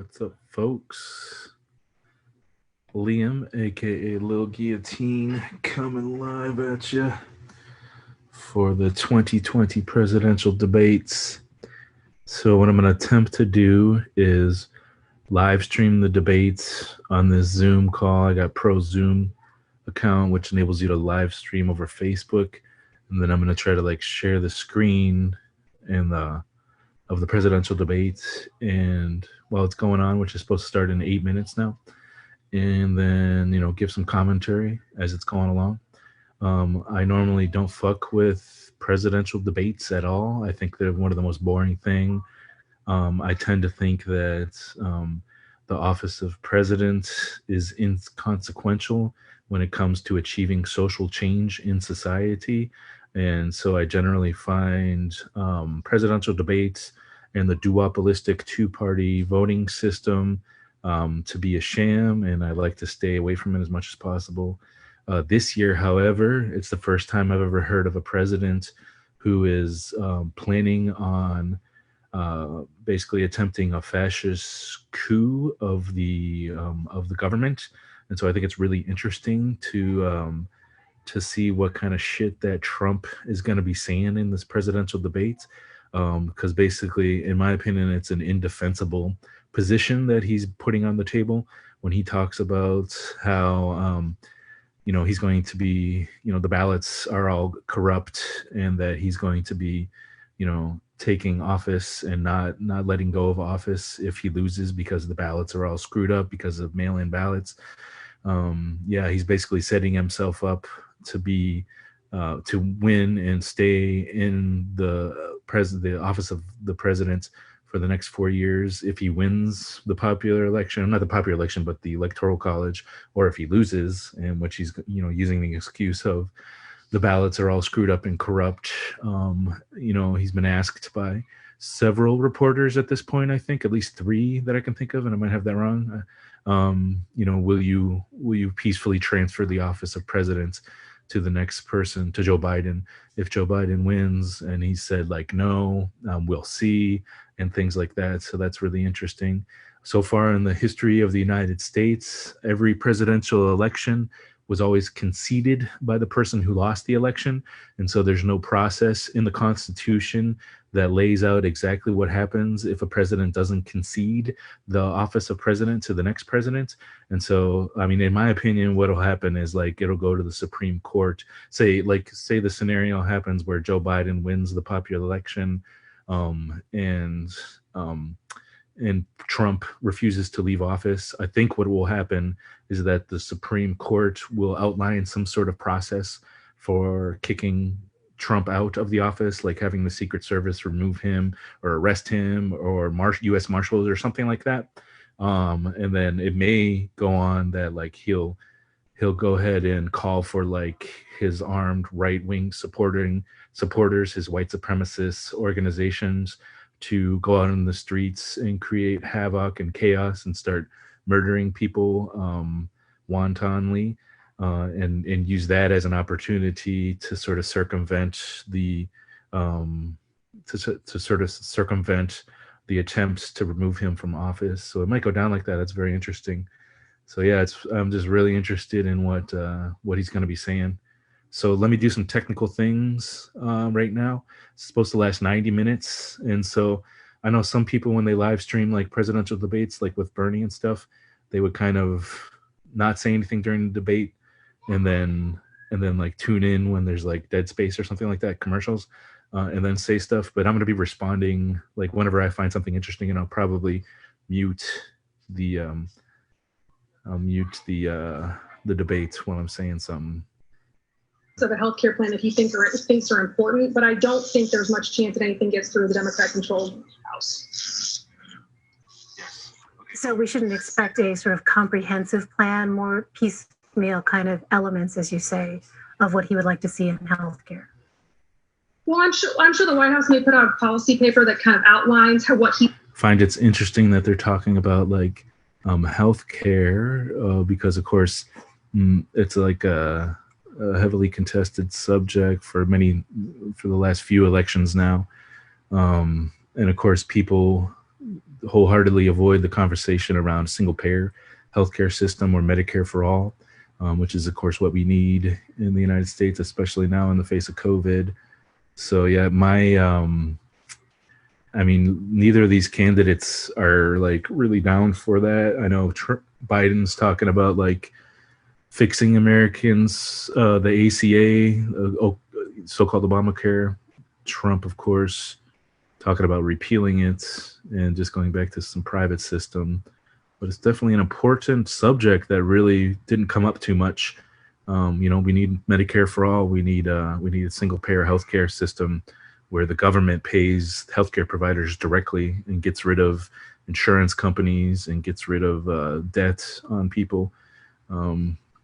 What's up, folks? Liam, aka Lil Guillotine, coming live at you for the 2020 presidential debates. So, what I'm going to attempt to do is live stream the debates on this Zoom call. I got Pro Zoom account, which enables you to live stream over Facebook, and then I'm going to try to share the screen and of the presidential debates and while it's going on, which is supposed to start in 8 minutes now, and then give some commentary as it's going along. I normally don't fuck with presidential debates at all. I think they're one of the most boring thing. I tend to think that the office of president is inconsequential when it comes to achieving social change in society. And so I generally find presidential debates and the duopolistic two-party voting system to be a sham, and I like to stay away from it as much as possible. This year, however, it's the first time I've ever heard of a president who is planning on basically attempting a fascist coup of the government, and so I think it's really interesting to see what kind of shit that Trump is going to be saying in this presidential debate. Because basically, in my opinion, it's an indefensible position that he's putting on the table when he talks about how, he's going to be, the ballots are all corrupt, and that he's going to be, taking office and not letting go of office if he loses because the ballots are all screwed up because of mail-in ballots. He's basically setting himself up to be to win and stay in the office of the president for the next 4 years if he wins the popular election, not the popular election, but the electoral college, or if he loses, in which he's using the excuse of the ballots are all screwed up and corrupt. He's been asked by several reporters at this point, I think at least 3 that I can think of, and I might have that wrong. Will you peacefully transfer the office of president to the next person, to Joe Biden, if Joe Biden wins? And he said no, we'll see, and things like that. So that's really interesting. So far in the history of the United States, every presidential election was always conceded by the person who lost the election. And so there's no process in the Constitution that lays out exactly what happens if a president doesn't concede the office of president to the next president. And so, I mean, in my opinion, what'll happen is it'll go to the Supreme Court. Say the scenario happens where Joe Biden wins the popular election, and Trump refuses to leave office. I think what will happen is that the Supreme Court will outline some sort of process for kicking Trump out of the office, like having the Secret Service remove him or arrest him, or U.S. Marshals or something like that. And then it may go on that he'll go ahead and call for his armed right-wing supporters, his white supremacist organizations, to go out in the streets and create havoc and chaos and start murdering people wantonly, and use that as an opportunity to sort of circumvent the attempts to remove him from office. So it might go down like that. That's very interesting. So yeah, I'm just really interested in what he's going to be saying. So let me do some technical things right now. It's supposed to last 90 minutes. And so I know some people, when they live stream presidential debates, with Bernie and stuff, they would kind of not say anything during the debate, and then tune in when there's dead space or something like that, commercials, and then say stuff. But I'm going to be responding whenever I find something interesting, and I'll probably mute the debates when I'm saying something. Of a healthcare plan that he thinks are important, but I don't think there's much chance that anything gets through the Democrat-controlled House. So we shouldn't expect a sort of comprehensive plan, more piecemeal kind of elements, as you say, of what he would like to see in healthcare. Well, I'm sure the White House may put out a policy paper that kind of outlines what he find. It's interesting that they're talking about healthcare because, of course, it's a heavily contested subject for the last few elections now, and of course people wholeheartedly avoid the conversation around single payer healthcare system or Medicare for all, which is of course what we need in the United States, especially now in the face of COVID. So yeah, I mean, neither of these candidates are like really down for that. I know Biden's talking about like fixing Americans, the ACA, so-called Obamacare. Trump, of course, talking about repealing it and just going back to some private system. But it's definitely an important subject that really didn't come up too much. We need Medicare for all. We need a single-payer healthcare system where the government pays healthcare providers directly and gets rid of insurance companies and gets rid of debt on people,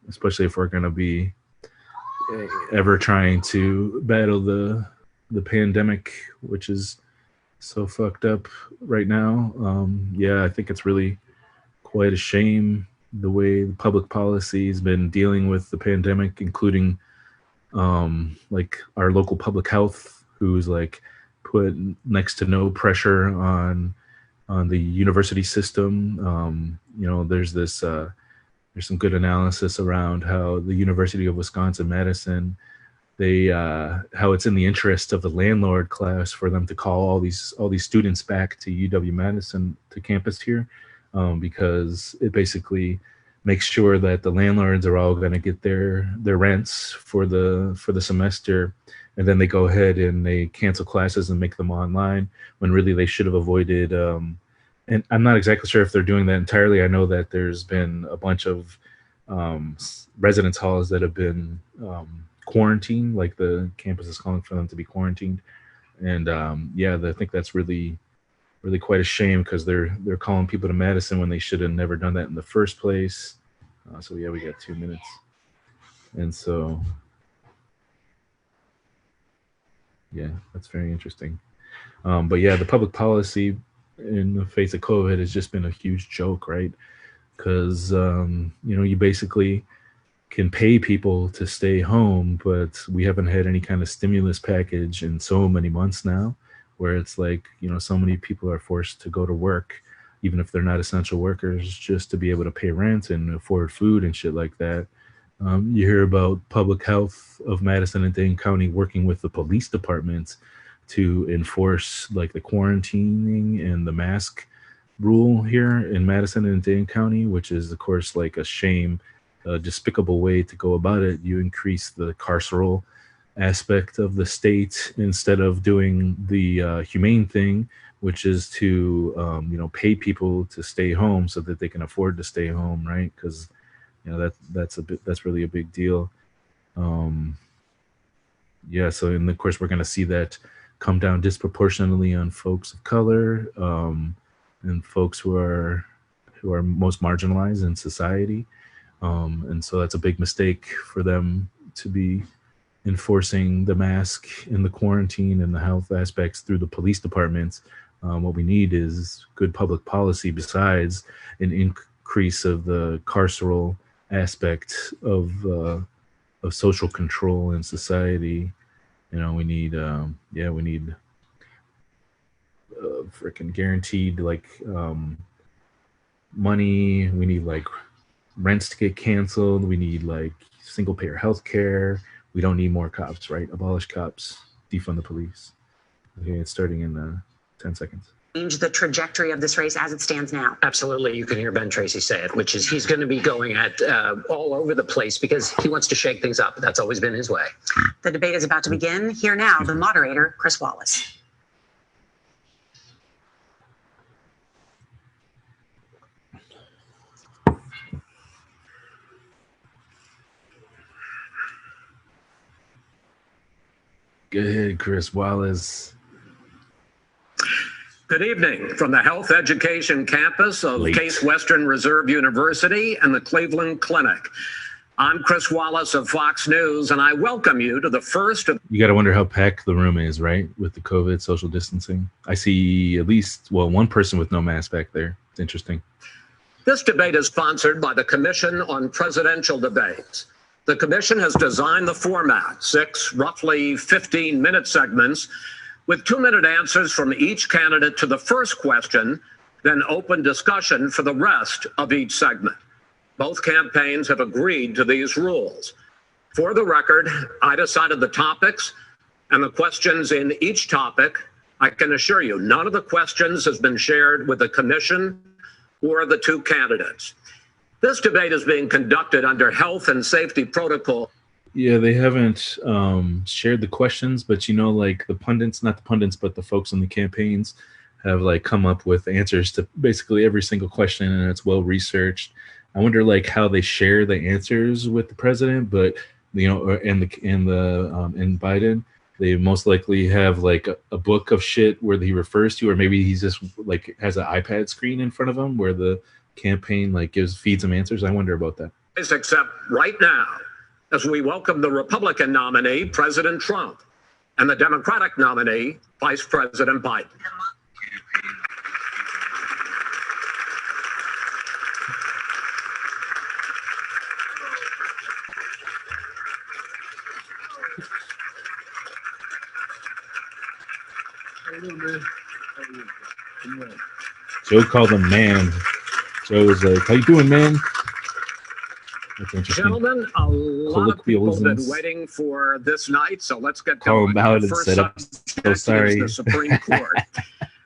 especially if we're going to be ever trying to battle the pandemic, which is so fucked up right now. I think it's really quite a shame the way the public policy has been dealing with the pandemic, including like our local public health, who's like put next to no pressure on the university system. There's some good analysis around how the University of Wisconsin-Madison, how it's in the interest of the landlord class for them to call all these students back to UW-Madison to campus here, because it basically makes sure that the landlords are all going to get their rents for the semester, and then they go ahead and they cancel classes and make them online when really they should have avoided. And I'm not exactly sure if they're doing that entirely. I know that there's been a bunch of residence halls that have been quarantined, like the campus is calling for them to be quarantined. And I think that's really, really quite a shame, because they're calling people to Madison when they should have never done that in the first place. We got 2 minutes. And so, yeah, that's very interesting. The public policy in the face of COVID has just been a huge joke, right? Because, you basically can pay people to stay home, but we haven't had any kind of stimulus package in so many months now, where it's like, so many people are forced to go to work, even if they're not essential workers, just to be able to pay rent and afford food and shit like that. You hear about public health of Madison and Dane County working with the police departments to enforce like the quarantining and the mask rule here in Madison and Dane County, which is of course like a shame, a despicable way to go about it. You increase the carceral aspect of the state instead of doing the humane thing, which is to pay people to stay home so that they can afford to stay home, right? Because that's really a big deal. So and of course we're going to see that come down disproportionately on folks of color, and folks who are most marginalized in society. And so that's a big mistake for them to be enforcing the mask and the quarantine and the health aspects through the police departments. What we need is good public policy besides an increase of the carceral aspect of social control in society. We need freaking guaranteed money. We need like rents to get canceled. We need like single payer healthcare. We don't need more cops, right? Abolish cops, defund the police. Okay, it's starting in 10 seconds. Change the trajectory of this race as it stands now. Absolutely. You can hear Ben Tracy say it, which is he's going to be going at all over the place because he wants to shake things up. That's always been his way. The debate is about to begin. Here now, the moderator, Chris Wallace. Go ahead, Chris Wallace. Good evening from the Health Education Campus of Case Western Reserve University and the Cleveland Clinic. I'm Chris Wallace of Fox News, and I welcome you to the first of... You got to wonder how packed the room is, right? With the COVID social distancing. I see at least, one person with no mask back there. It's interesting. This debate is sponsored by the Commission on Presidential Debates. The commission has designed the format, 6 roughly 15-minute segments with 2-minute answers from each candidate to the first question, then open discussion for the rest of each segment. Both campaigns have agreed to these rules. For the record, I decided the topics and the questions in each topic. I can assure you, none of the questions has been shared with the commission or the two candidates. This debate is being conducted under health and safety protocol. Yeah, they haven't shared the questions, but like the pundits, not the pundits, but the folks in the campaigns have like come up with answers to basically every single question, and it's well researched. I wonder like how they share the answers with the president, but and Biden, they most likely have like a book of shit where he refers to, or maybe he's just like has an iPad screen in front of him where the campaign like feeds him answers. I wonder about that. Except right now, as we welcome the Republican nominee, President Trump, and the Democratic nominee, Vice President Biden. Joe called him man. Joe was like, "How you doing, man?" That's interesting. Gentlemen, a lot of people have been waiting for this night, so let's get Call going. him out and set up. So sorry. The Supreme Court.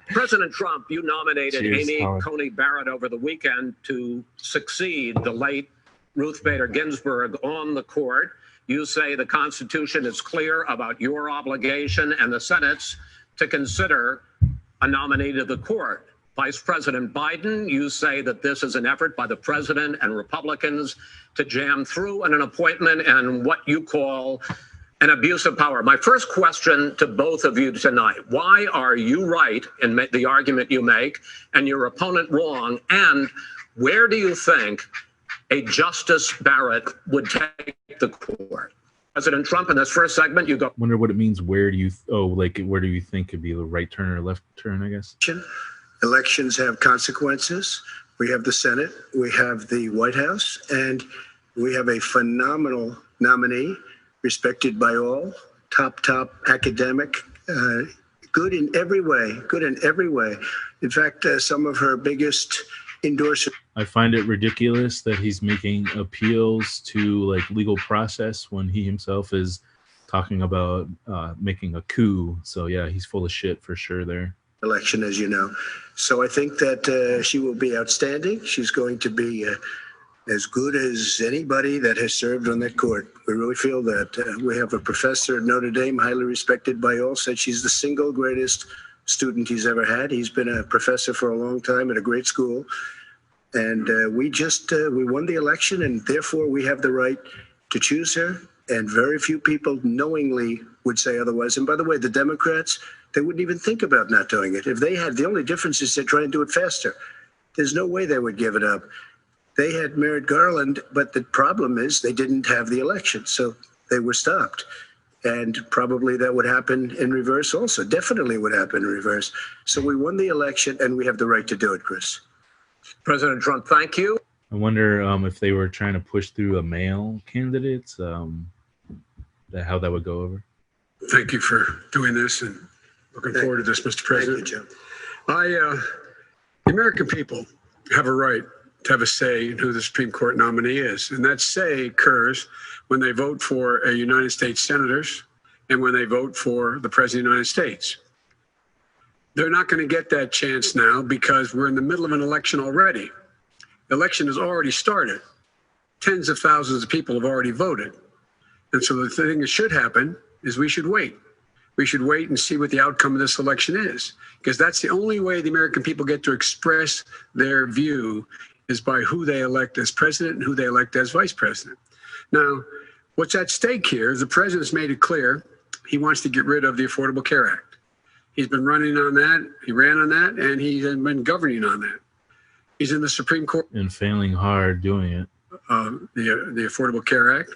President Trump, you nominated Amy Coney Barrett over the weekend to succeed the late Ruth Bader Ginsburg on the court. You say the Constitution is clear about your obligation and the Senate's to consider a nominee to the court. Vice President Biden, you say that this is an effort by the president and Republicans to jam through an appointment and what you call an abuse of power. My first question to both of you tonight: why are you right in the argument you make and your opponent wrong? And where do you think a Justice Barrett would take the court? President Trump, in this first segment, you go. Wonder what it means. Where do you where do you think could be the right turn or left turn, I guess? Elections have consequences. We have the Senate, we have the White House, and we have a phenomenal nominee, respected by all, top academic, good in every way. In fact, some of her biggest endorsers. I find it ridiculous that he's making appeals to like legal process when he himself is talking about making a coup. So yeah, he's full of shit for sure there. Election, as you know. So I think that she will be outstanding. She's going to be as good as anybody that has served on that court. We really feel that. We have a professor at Notre Dame, highly respected by all, said she's the single greatest student he's ever had. He's been a professor for a long time at a great school. And we won the election, and therefore we have the right to choose her. And very few people knowingly would say otherwise. And by the way, the Democrats, they wouldn't even think about not doing it. If they had, the only difference is they try and do it faster. There's no way they would give it up. They had Merrick Garland, but the problem is they didn't have the election, so they were stopped. And probably that would happen in reverse also. Definitely would happen in reverse. So we won the election, and we have the right to do it, Chris. President Trump, thank you. I wonder if they were trying to push through a male candidate, how that would go over. Thank you for doing this, and looking forward to this, Mr. President. Thank you, Jim. The American people have a right to have a say in who the Supreme Court nominee is. And that say occurs when they vote for a United States senators and when they vote for the President of the United States. They're not going to get that chance now because we're in the middle of an election already. The election has already started. Tens of thousands of people have already voted. And so the thing that should happen is we should wait. We should wait and see what the outcome of this election is, because that's the only way the American people get to express their view is by who they elect as president and who they elect as vice president. Now, what's at stake here is the president's made it clear he wants to get rid of the Affordable Care Act. He's been running on that, he ran on that, and he's been governing on that. He's in the Supreme Court. And failing hard doing it. The Affordable Care Act,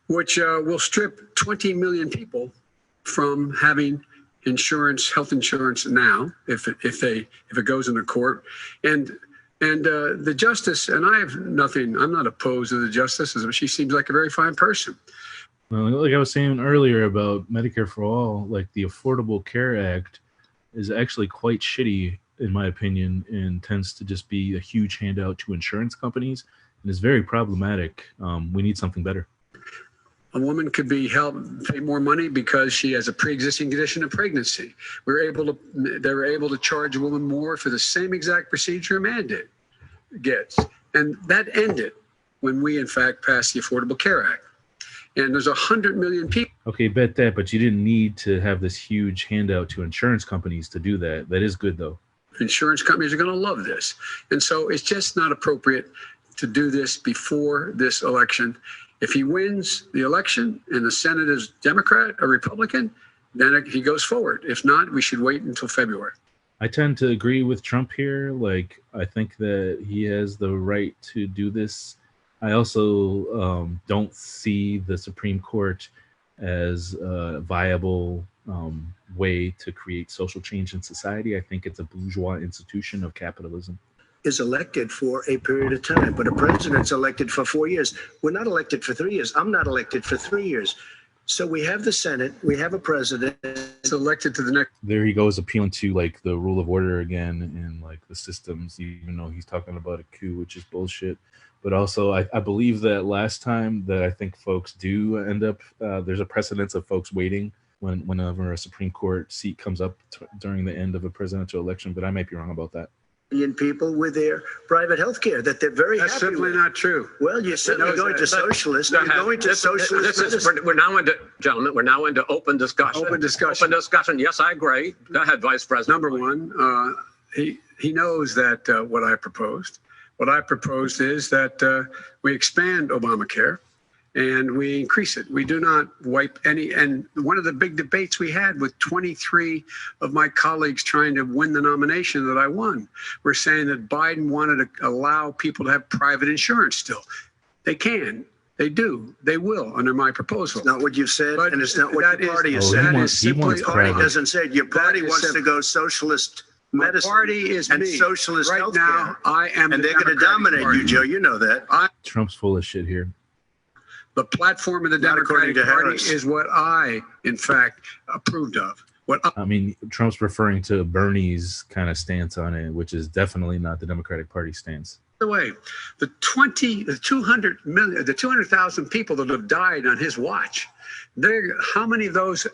which will strip 20 million people from having insurance, health insurance now, if it goes into court. And the justice, and I have nothing, I'm not opposed to the justice, she seems like a very fine person. Well, like I was saying earlier about Medicare for All, like the Affordable Care Act is actually quite shitty in my opinion, and tends to just be a huge handout to insurance companies, and is very problematic. We need something better. A woman could be pay more money because she has a pre-existing condition of pregnancy. They were able to charge a woman more for the same exact procedure a man gets. And that ended when we, in fact, passed the Affordable Care Act. And there's 100 million people. Okay, bet that, but you didn't need to have this huge handout to insurance companies to do that. That is good, though. Insurance companies are going to love this. And so it's just not appropriate to do this before this election. If he wins the election and the Senate is Democrat or Republican, then he goes forward. If not, we should wait until February. I tend to agree with Trump here. Like, I think that he has the right to do this. I also don't see the Supreme Court as a viable way to create social change in society. I think it's a bourgeois institution of capitalism. Is elected for a period of time, but a president's elected for 4 years. We're not elected for 3 years. I'm not elected for 3 years. So we have the Senate, we have a president. It's elected to the next. There he goes, appealing to like the rule of order again and like the systems, even though he's talking about a coup, which is bullshit. But also, I believe that last time that I think folks do end up, there's a precedence of folks waiting whenever a Supreme Court seat comes up during the end of a presidential election. But I might be wrong about that. People with their private health care that they're very That's happy simply with. not true. Well, you're certainly going to socialist. You're going to socialist. We're now into, gentlemen, we're now into open discussion. Open discussion. Open discussion. Yes, I agree. Go ahead, Vice President. Number one, he knows that what I proposed. What I proposed is that we expand Obamacare and we increase it. We do not wipe any. And one of the big debates we had with 23 of my colleagues trying to win the nomination that I won, were saying that Biden wanted to allow people to have private insurance still. They can. They do. They will under my proposal. It's not what you said, But and it's not what your party has Oh, said. he wants Your party private. doesn't say it. Your party is wants to simple. go socialist My medicine party is and me. socialist Right healthcare. now, I am And the they're going to Democratic dominate Party. you, Joe. You know that. Trump's full of shit here. The platform of the Not according Democratic to Party Harris. is what I, in fact, approved of. I mean, Trump's referring to Bernie's kind of stance on it, which is definitely not the Democratic Party stance. By the way, the 200,000 people that have died on his watch, how many of those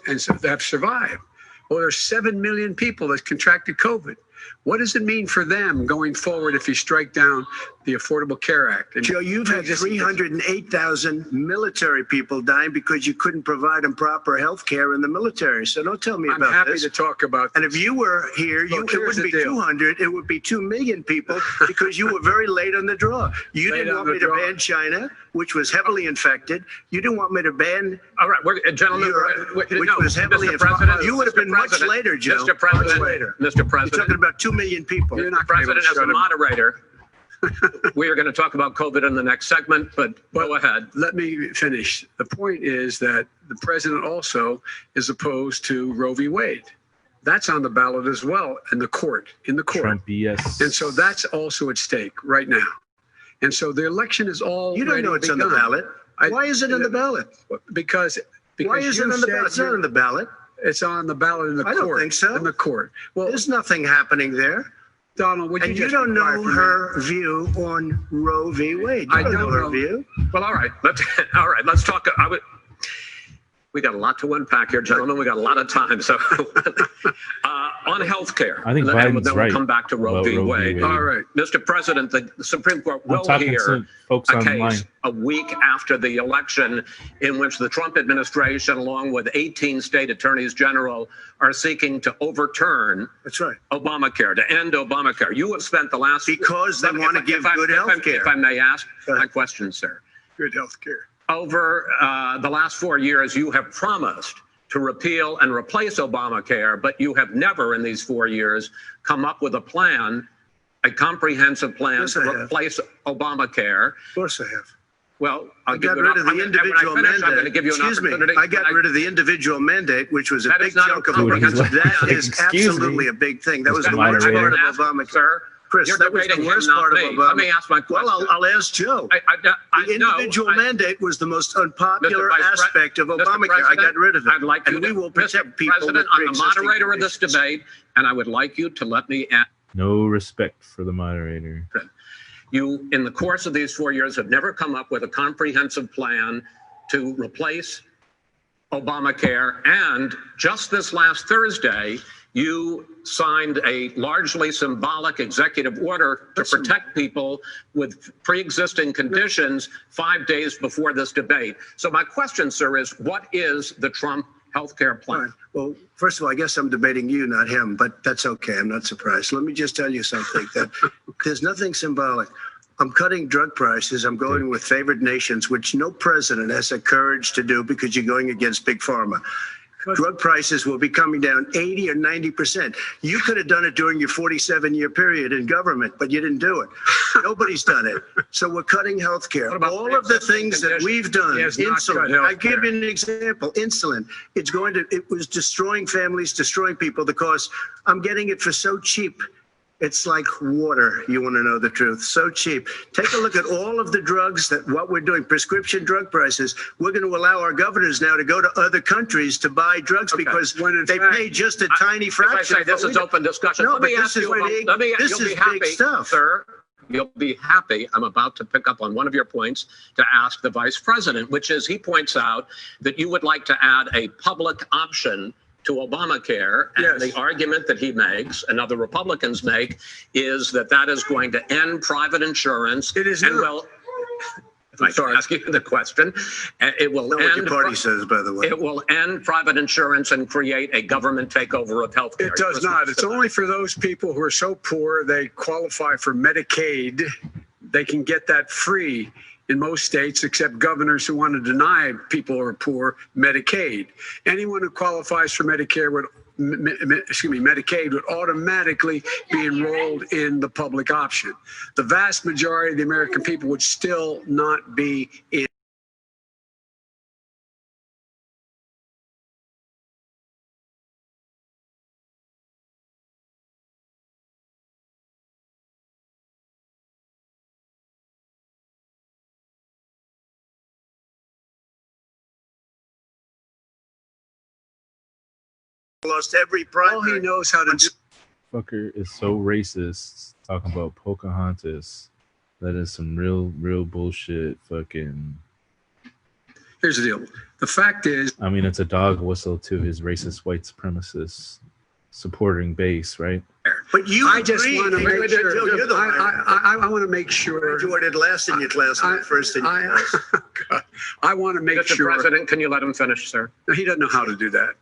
have survived? Well, there's 7 million people that contracted COVID. What does it mean for them going forward if you strike down the Affordable Care Act? And Joe, you've had 308,000 military people dying because you couldn't provide them proper health care in the military. So don't tell me I'm about happy this. to talk about And if you were here, Look, it here's wouldn't the be deal. 200, it would be 2 million people because you were very late on the draw. You Late didn't on want the me to draw. ban China, which was heavily infected. You didn't want me to ban All right, gentlemen, Europe, which no, was heavily Mr. infected. President, You would have been Mr. much President, later, Joe. Mr. President, Much later. Mr. You're President, talking about 2 million people. You're not gonna be able President, to as a shut him. moderator, we are going to talk about COVID in the next segment, but go ahead. Let me finish. The point is that the president also is opposed to Roe v. Wade. That's on the ballot as well in the court. Trump BS. And so that's also at stake right now. And so the election is all. You don't know it's on the ballot. Why is it on the ballot? Because Why is it on the ballot? It's not on the ballot. It's on the ballot in the I court. don't think so. In the court. Well, There's nothing happening there. Donald, would you And you just don't be quiet know for a her view on Roe v. Wade. You I don't don't know her know. view. Well, all right. Let's talk. We got a lot to unpack here, gentlemen. We got a lot of time. So on health care, I think then Biden's we'll right come back to Roe about v. Roe v. Wade. Wade. All right. Mr. President, the Supreme Court I'm will talking hear to folks a online. case a week after the election in which the Trump administration, along with 18 state attorneys general, are seeking to overturn That's right. Obamacare, to end Obamacare. You have spent the last... Because they want to give good health care. If I may ask my question, sir. Good health care. Over the last 4 years, you have promised to repeal and replace Obamacare, but you have never in these 4 years come up with a plan, a comprehensive plan Yes, to I have. replace Obamacare. Of course I have. Well, I got rid of the individual I'm going to mandate. give you an Excuse me. opportunity. I got rid of the individual mandate, which was a That big is not chunk a of comprehensive That plan. is Excuse absolutely me. a big thing. That was the Mr. worst part Moderator. of Obamacare. Sir, Chris, you're that was the debating him, worst not part of me. Obamacare. Let me ask my question. Well, I'll ask Joe. The individual mandate was the most unpopular Mr. Vice aspect of Mr. Obamacare. I got rid of it. I'd like you and we to, will protect Mr. people President, with I'm the pre-existing moderator of this conditions. debate, and I would like you to let me ask No respect for the moderator. You, in the course of these 4 years, have never come up with a comprehensive plan to replace Obamacare. And just this last Thursday, you signed a largely symbolic executive order to protect people with pre-existing conditions 5 days before this debate. So my question, sir, is what is the Trump healthcare plan? Right. Well, first of all, I guess I'm debating you, not him, but that's okay. I'm not surprised. Let me just tell you something, that there's nothing symbolic. I'm cutting drug prices. I'm going with favored nations, which no president has the courage to do because you're going against big pharma. Drug prices will be coming down 80 or 90%. You could have done it during your 47-year period in government, but you didn't do it. Nobody's done it. So we're cutting health care. All of the things that we've done, insulin. I give you an example, insulin. It was destroying families, destroying people because I'm getting it for so cheap. It's like water. You want to know the truth. So cheap. Take a look at all of the drugs what we're doing, prescription drug prices. We're going to allow our governors now to go to other countries to buy drugs because they pay just a tiny fraction. As I say, this is open discussion. No, let me ask you about, this is big stuff. Sir. You'll be happy. I'm about to pick up on one of your points to ask the vice president, which is he points out that you would like to add a public option to Obamacare, and the argument that he makes and other Republicans make is that that is going to end private insurance. It is and not. Well, if I can ask you the question, it will Not what your party says, by the way. It will end private insurance and create a government takeover of health care. It does not. It's only for those people who are so poor they qualify for Medicaid. They can get that free in most states, except governors who want to deny people who are poor Medicaid. Anyone who qualifies for Medicare Medicaid would automatically be enrolled in the public option. The vast majority of the American people would still not be in. Lost every primary. All he knows how to do. Fucker is so racist talking about Pocahontas. That is some real bullshit fucking. Here's the deal. The fact is, I mean, it's a dog whistle to his racist white supremacist supporting base, right? But you I just want to make sure. You're the I want to make sure. You did last in your class, first in your class. I want to make Mr. sure. President, can you let him finish, sir? No, he doesn't know how to do that.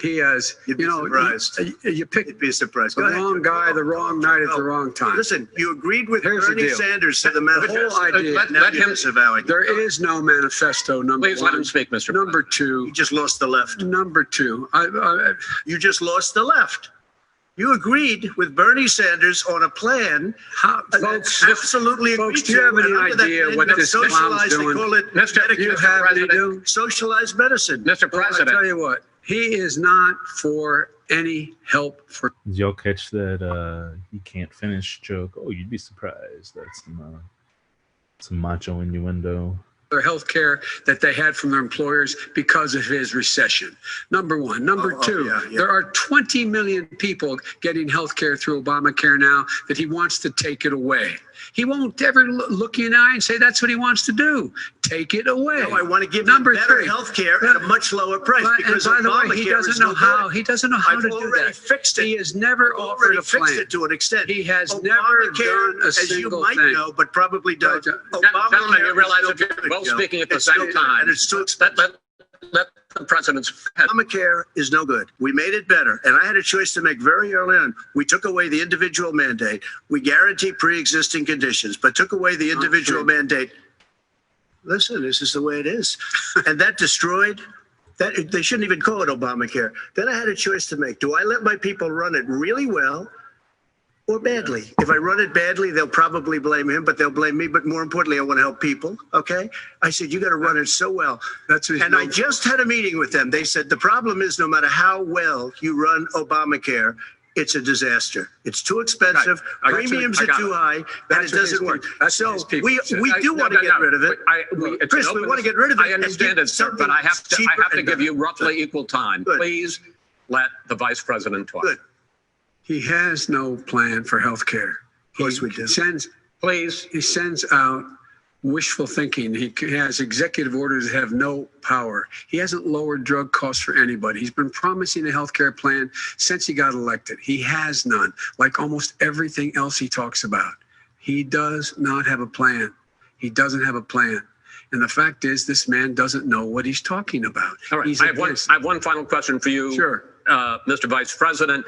He has, You'd be surprised. You pick You'd be surprised. the wrong guy, the wrong night at the wrong time. Listen, you agreed with Here's the Bernie deal. Sanders to the manifesto. whole idea. Let him. There is no manifesto, number Please one. let him speak, Mr. Number President. two. You just lost the left. Number two. You just lost the left. You agreed with Bernie Sanders on a plan. Folks, Absolutely agreed. folks, do you have any And under that idea plan, what you this socialized, clown's they doing? call it Mr. Medicare. you have any President. do? Socialized medicine. Mr. Well, I President. tell you what, he is not for any help for. Did y'all catch that he can't finish joke? Oh, you'd be surprised. That's some macho innuendo. Their health care that they had from their employers because of his recession. Number one. Number two, yeah. there are 20 million people getting health care through Obamacare now that he wants to take it away. He won't ever look you in the eye and say that's what he wants to do. Take it away. No, I want to give Number them better three. health care at a much lower price because and by the way, Obamacare he doesn't is know no how. good. He doesn't know how I've to do already that. fixed it. He has never I've offered already a fixed plan. it to an extent. He has Obamacare, never done a as you single might thing. know, but probably don't. Gentlemen, you realize if you're both speaking at the same time, and it's too expensive. let the president's. Obamacare is no good. We made it better. And I had a choice to make very early on. We took away the individual mandate. We guarantee pre-existing conditions, but took away the individual mandate. Listen, this is the way it is. And that destroyed that. They shouldn't even call it Obamacare. Then I had a choice to make. Do I let my people run it really well or badly? If I run it badly, they'll probably blame him, but they'll blame me. But more importantly, I want to help people. Okay. I said, you got to run it so well. And I just had a meeting with them. They said, the problem is no matter how well you run Obamacare, it's a disaster. It's too expensive. Premiums are too high, and it doesn't work. So we do want to get rid of it. Chris, we want to get rid of it. I understand it, sir, but I have to give you roughly equal time. Good. Please let the vice president talk. Good. He has no plan for health care. Of course we do. He sends out wishful thinking. He has executive orders that have no power. He hasn't lowered drug costs for anybody. He's been promising a health care plan since he got elected. He has none, like almost everything else he talks about. He does not have a plan. He doesn't have a plan. And the fact is, this man doesn't know what he's talking about. All right. I have one final question for you, sure. Mr. Vice President.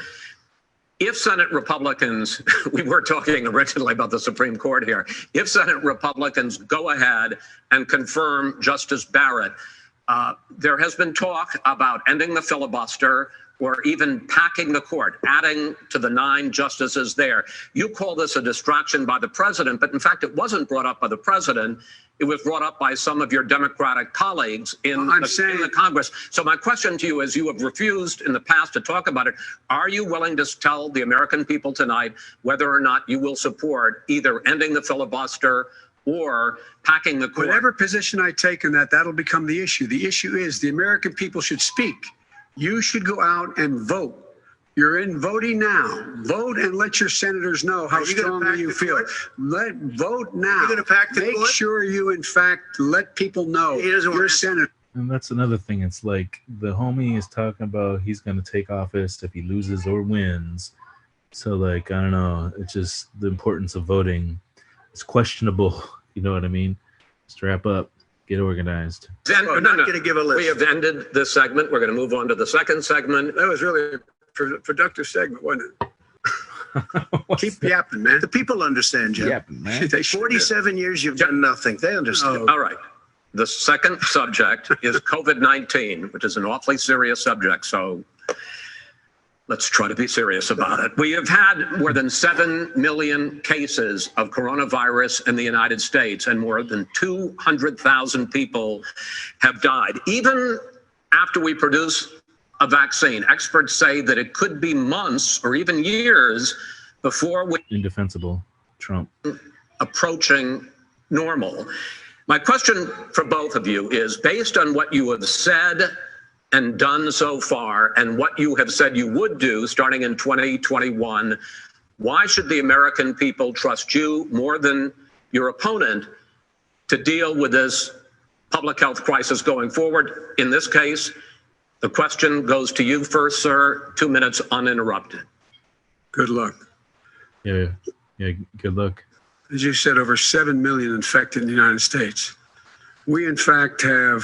If Senate Republicans, we were talking originally about the Supreme Court here, if Senate Republicans go ahead and confirm Justice Barrett, there has been talk about ending the filibuster or even packing the court, adding to the 9 justices there. You call this a distraction by the president, but in fact, it wasn't brought up by the president. It was brought up by some of your Democratic colleagues in the Congress. So my question to you is, you have refused in the past to talk about it. Are you willing to tell the American people tonight whether or not you will support either ending the filibuster or packing the court? Whatever position I take in that, that'll become the issue. The issue is the American people should speak. You should go out and vote. You're in voting now. Vote and let your senators know how strongly you feel. Vote now. You're going to pack the court? Make sure you, in fact, let people know you're senator. And that's another thing. It's like the homie is talking about he's going to take office if he loses or wins. So, like, I don't know. It's just the importance of voting. It's questionable. You know what I mean? Strap up. Get organized. Going to give a list. We have ended this segment. We're going to move on to the second segment. That was really a productive segment, wasn't it? Keep yapping, man. The people understand, Jeff. Yapping, man. 47 years you've done nothing. They understand. All right. The second subject is COVID-19, which is an awfully serious subject. So let's try to be serious about it. We have had more than 7 million cases of coronavirus in the United States, and more than 200,000 people have died. Even after we produce a vaccine, experts say that it could be months or even years before we indefensible Trump approaching normal. My question for both of you is, based on what you have said and done so far, and what you have said you would do starting in 2021, why should the American people trust you more than your opponent to deal with this public health crisis going forward? In this case, the question goes to you first, sir. 2 minutes uninterrupted. Good luck. Yeah, good luck. As you said, over 7 million infected in the United States. We, in fact, have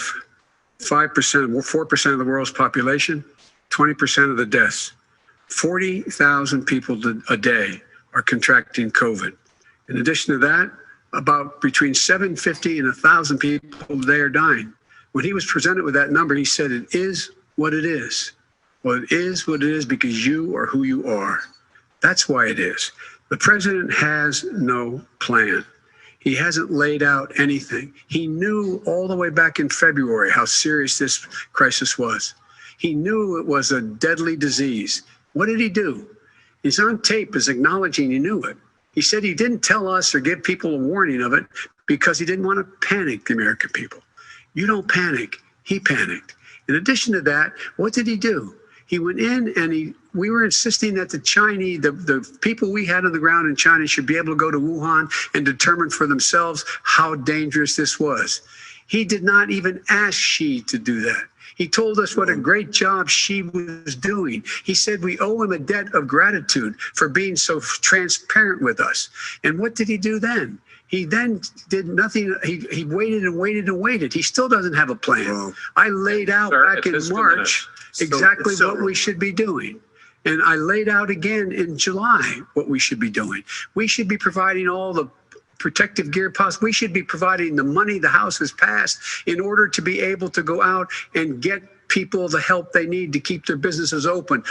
4% of the world's population, 20% of the deaths. 40,000 people a day are contracting COVID. In addition to that, about between 750 and 1,000 people a day are dying. When he was presented with that number, he said, it is what it is. Well, it is what it is because you are who you are. That's why it is. The president has no plan. He hasn't laid out anything. He knew all the way back in February how serious this crisis was. He knew it was a deadly disease. What did he do? He's on tape as acknowledging he knew it. He said he didn't tell us or give people a warning of it because he didn't want to panic the American people. You don't panic. He panicked. In addition to that, what did he do? He went in and we were insisting that the Chinese, the people we had on the ground in China should be able to go to Wuhan and determine for themselves how dangerous this was. He did not even ask Xi to do that. He told us what a great job Xi was doing. He said we owe him a debt of gratitude for being so transparent with us. And what did he do then? He then did nothing. He waited and waited and waited. He still doesn't have a plan. Well, I laid out back in March exactly what we should be doing. And I laid out again in July what we should be doing. We should be providing all the protective gear possible. We should be providing the money the House has passed in order to be able to go out and get people the help they need to keep their businesses open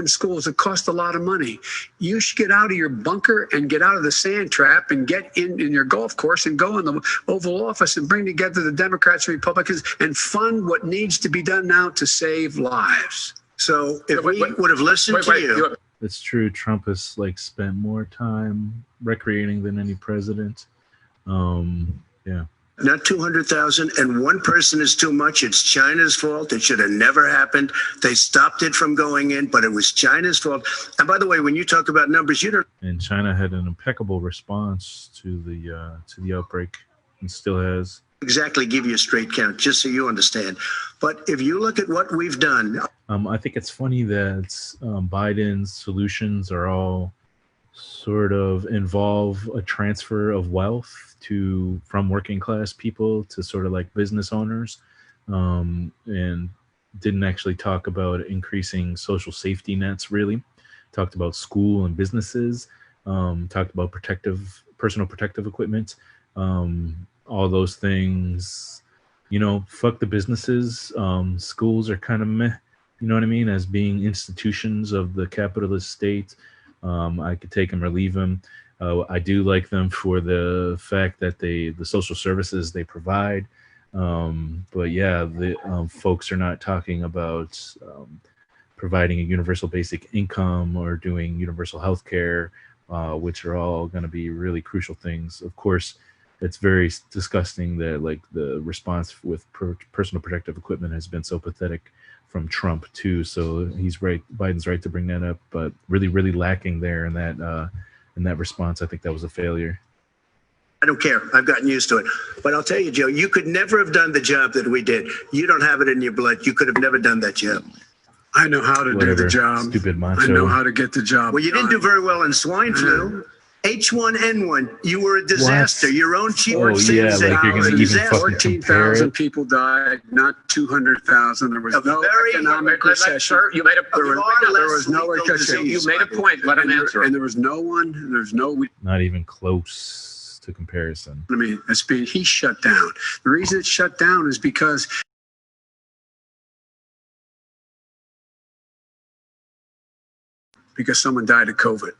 schools. It costs a lot of money. You should get out of your bunker and get out of the sand trap and get in your golf course and go in the Oval Office and bring together the Democrats and Republicans and fund what needs to be done now to save lives. So if we would have listened to you. It's true. Trump has spent more time recreating than any president. Yeah. Not 200,000, and one person is too much. It's China's fault. It should have never happened. They stopped it from going in, but it was China's fault. And by the way, when you talk about numbers, you don't. And China had an impeccable response to the outbreak, and still has. Exactly give you a straight count, just so you understand. But if you look at what we've done. I think it's funny that Biden's solutions are all sort of involve a transfer of wealth from working class people to sort of like business owners, and didn't actually talk about increasing social safety nets. Really talked about school and businesses, talked about personal protective equipment, all those things. Fuck the businesses. Schools are kind of meh, you know what I mean, as being institutions of the capitalist state. I could take them or leave them. I do like them for the fact that the social services they provide. But yeah, the folks are not talking about providing a universal basic income or doing universal health care, which are all going to be really crucial things. Of course, it's very disgusting that like the response with personal protective equipment has been so pathetic from Trump too. So he's right. Biden's right to bring that up, but really, really lacking there in that response. I think that was a failure. I don't care. I've gotten used to it. But I'll tell you, Joe, you could never have done the job that we did. You don't have it in your blood. You could have never done that job. I know how to do the job. Stupid macho. I know how to get the job. Well, you didn't do very well in swine flu. H1N1, you were a disaster. What? Your own chief Oh, yeah, like you're going to even fucking 14,000 people died, not 200,000. There was no economic recession. Sir, you made a there was no recession. You made a point. Let him answer. And there was no one. There's no. Not even close to comparison. I mean, he's shut down. The reason it's shut down is because someone died of COVID.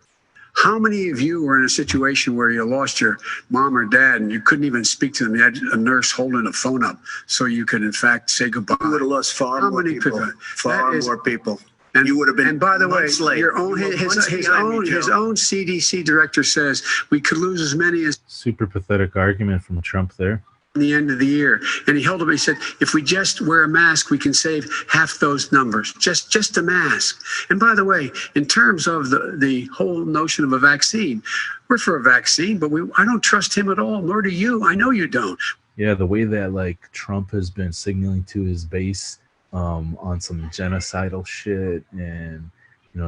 How many of you were in a situation where you lost your mom or dad and you couldn't even speak to them? You had a nurse holding a phone up so you could, in fact, say goodbye. You would have lost far more people. More people. And you would have been. And by the way, late. your own his own CDC director says we could lose as many as. Super pathetic argument from Trump there. The end of the year, and he held up. He said, "If we just wear a mask, we can save half those numbers. Just a mask." And by the way, in terms of the whole notion of a vaccine, we're for a vaccine, but I don't trust him at all. Nor do you. I know you don't. Yeah, the way that like Trump has been signaling to his base on some genocidal shit, and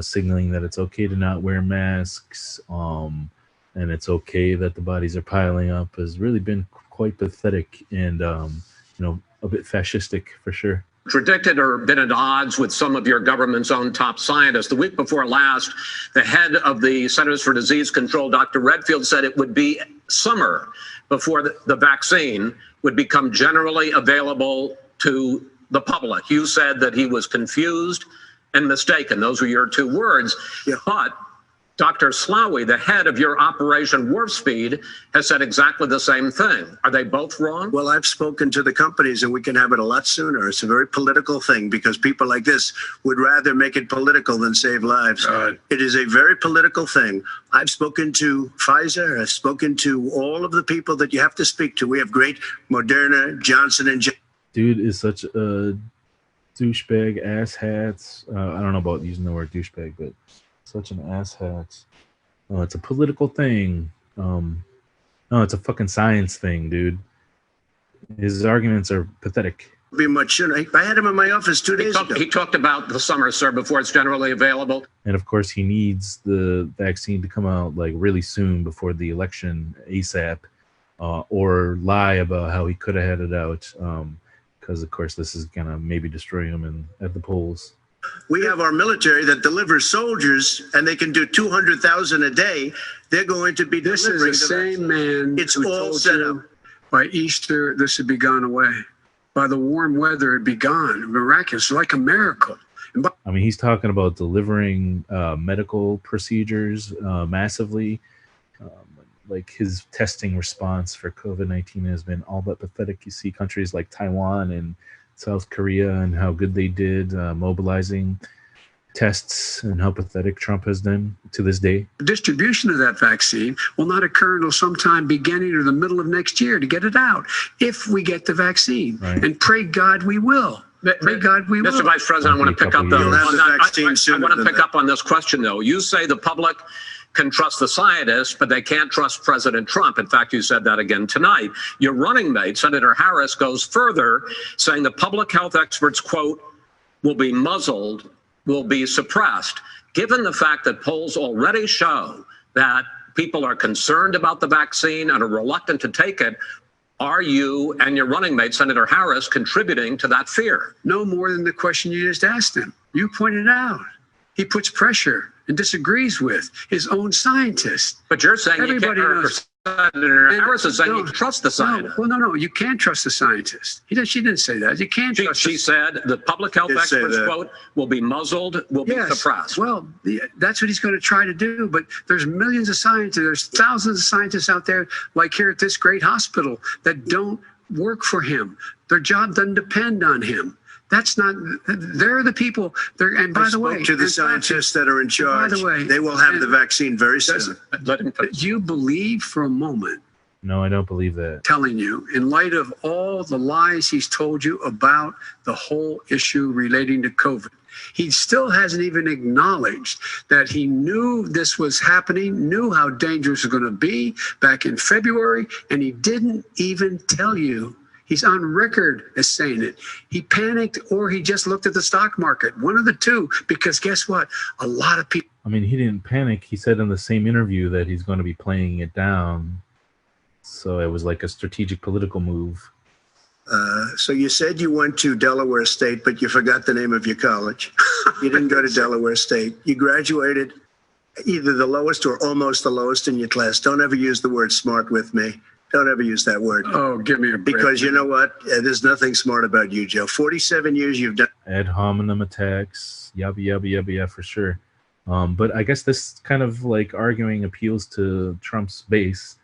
signaling that it's okay to not wear masks, and it's okay that the bodies are piling up, has really been quite pathetic and a bit fascistic for sure. Predicted or been at odds with some of your government's own top scientists. The week before last, the head of the Centers for Disease Control, Dr. Redfield, said it would be summer before the vaccine would become generally available to the public. You said that he was confused and mistaken. Those were your two words. Yeah. But Dr. Slawi, the head of your Operation Warp Speed, has said exactly the same thing. Are they both wrong? Well, I've spoken to the companies and we can have it a lot sooner. It's a very political thing because people like this would rather make it political than save lives. It is a very political thing. I've spoken to Pfizer. I've spoken to all of the people that you have to speak to. We have great Moderna, Johnson & Johnson. Dude is such a douchebag, asshats. I don't know about using the word douchebag, but such an asshat. Oh, it's a political thing. No, it's a fucking science thing, dude. His arguments are pathetic. Be much sooner. I had him in my office 2 days ago. He talked about the summer, sir, before it's generally available. And of course, he needs the vaccine to come out like really soon before the election, ASAP, or lie about how he could have had it out. Because of course, this is gonna maybe destroy him at the polls. We have our military that delivers soldiers, and they can do 200,000 a day. They're going to be This is the same man. It's who all told set you up. By Easter, this would be gone away. By the warm weather, it'd be gone. Miraculous, like a miracle. I mean, he's talking about delivering medical procedures massively. Like his testing response for COVID-19 has been all but pathetic. You see countries like Taiwan and South Korea and how good they did mobilizing tests and how pathetic Trump has done to this day. The distribution of that vaccine will not occur until sometime beginning or the middle of next year to get it out, if we get the vaccine. Right. And pray God we will. Pray God we will. Mr. Vice President, I want to pick up on this question, though. You say the public can trust the scientists, but they can't trust President Trump. In fact, you said that again tonight. Your running mate, Senator Harris, goes further, saying the public health experts, quote, will be muzzled, will be suppressed. Given the fact that polls already show that people are concerned about the vaccine and are reluctant to take it, are you and your running mate, Senator Harris, contributing to that fear? No more than the question you just asked him. You pointed out. He puts pressure and disagrees with his own scientists. But you're saying everybody knows. Senator Harris is saying you trust the scientists. No. You can't trust the scientists. She didn't say that. You can't trust. She said the public health experts, quote, will be muzzled, will be suppressed. Well, that's what he's going to try to do. But there's millions of scientists. There's thousands of scientists out there, like here at this great hospital, that don't work for him. Their job doesn't depend on him. That's not. They're the people. And by the way, to the scientists that are in charge, by the way, they will have the vaccine very soon. You believe for a moment? No, I don't believe that. Telling you, in light of all the lies he's told you about the whole issue relating to COVID, he still hasn't even acknowledged that he knew this was happening, knew how dangerous it was going to be back in February, and he didn't even tell you. He's on record as saying it. He panicked or he just looked at the stock market. One of the two, because guess what? A lot of people. I mean, he didn't panic. He said in the same interview that he's going to be playing it down. So it was like a strategic political move. So you said you went to Delaware State, but you forgot the name of your college. You didn't go to Delaware State. You graduated either the lowest or almost the lowest in your class. Don't ever use the word smart with me. Don't ever use that word. Oh, give me a break. Because you know what? There's nothing smart about you, Joe. 47 years you've done. Ad hominem attacks, yabba, for sure. But I guess this kind of like arguing appeals to Trump's base.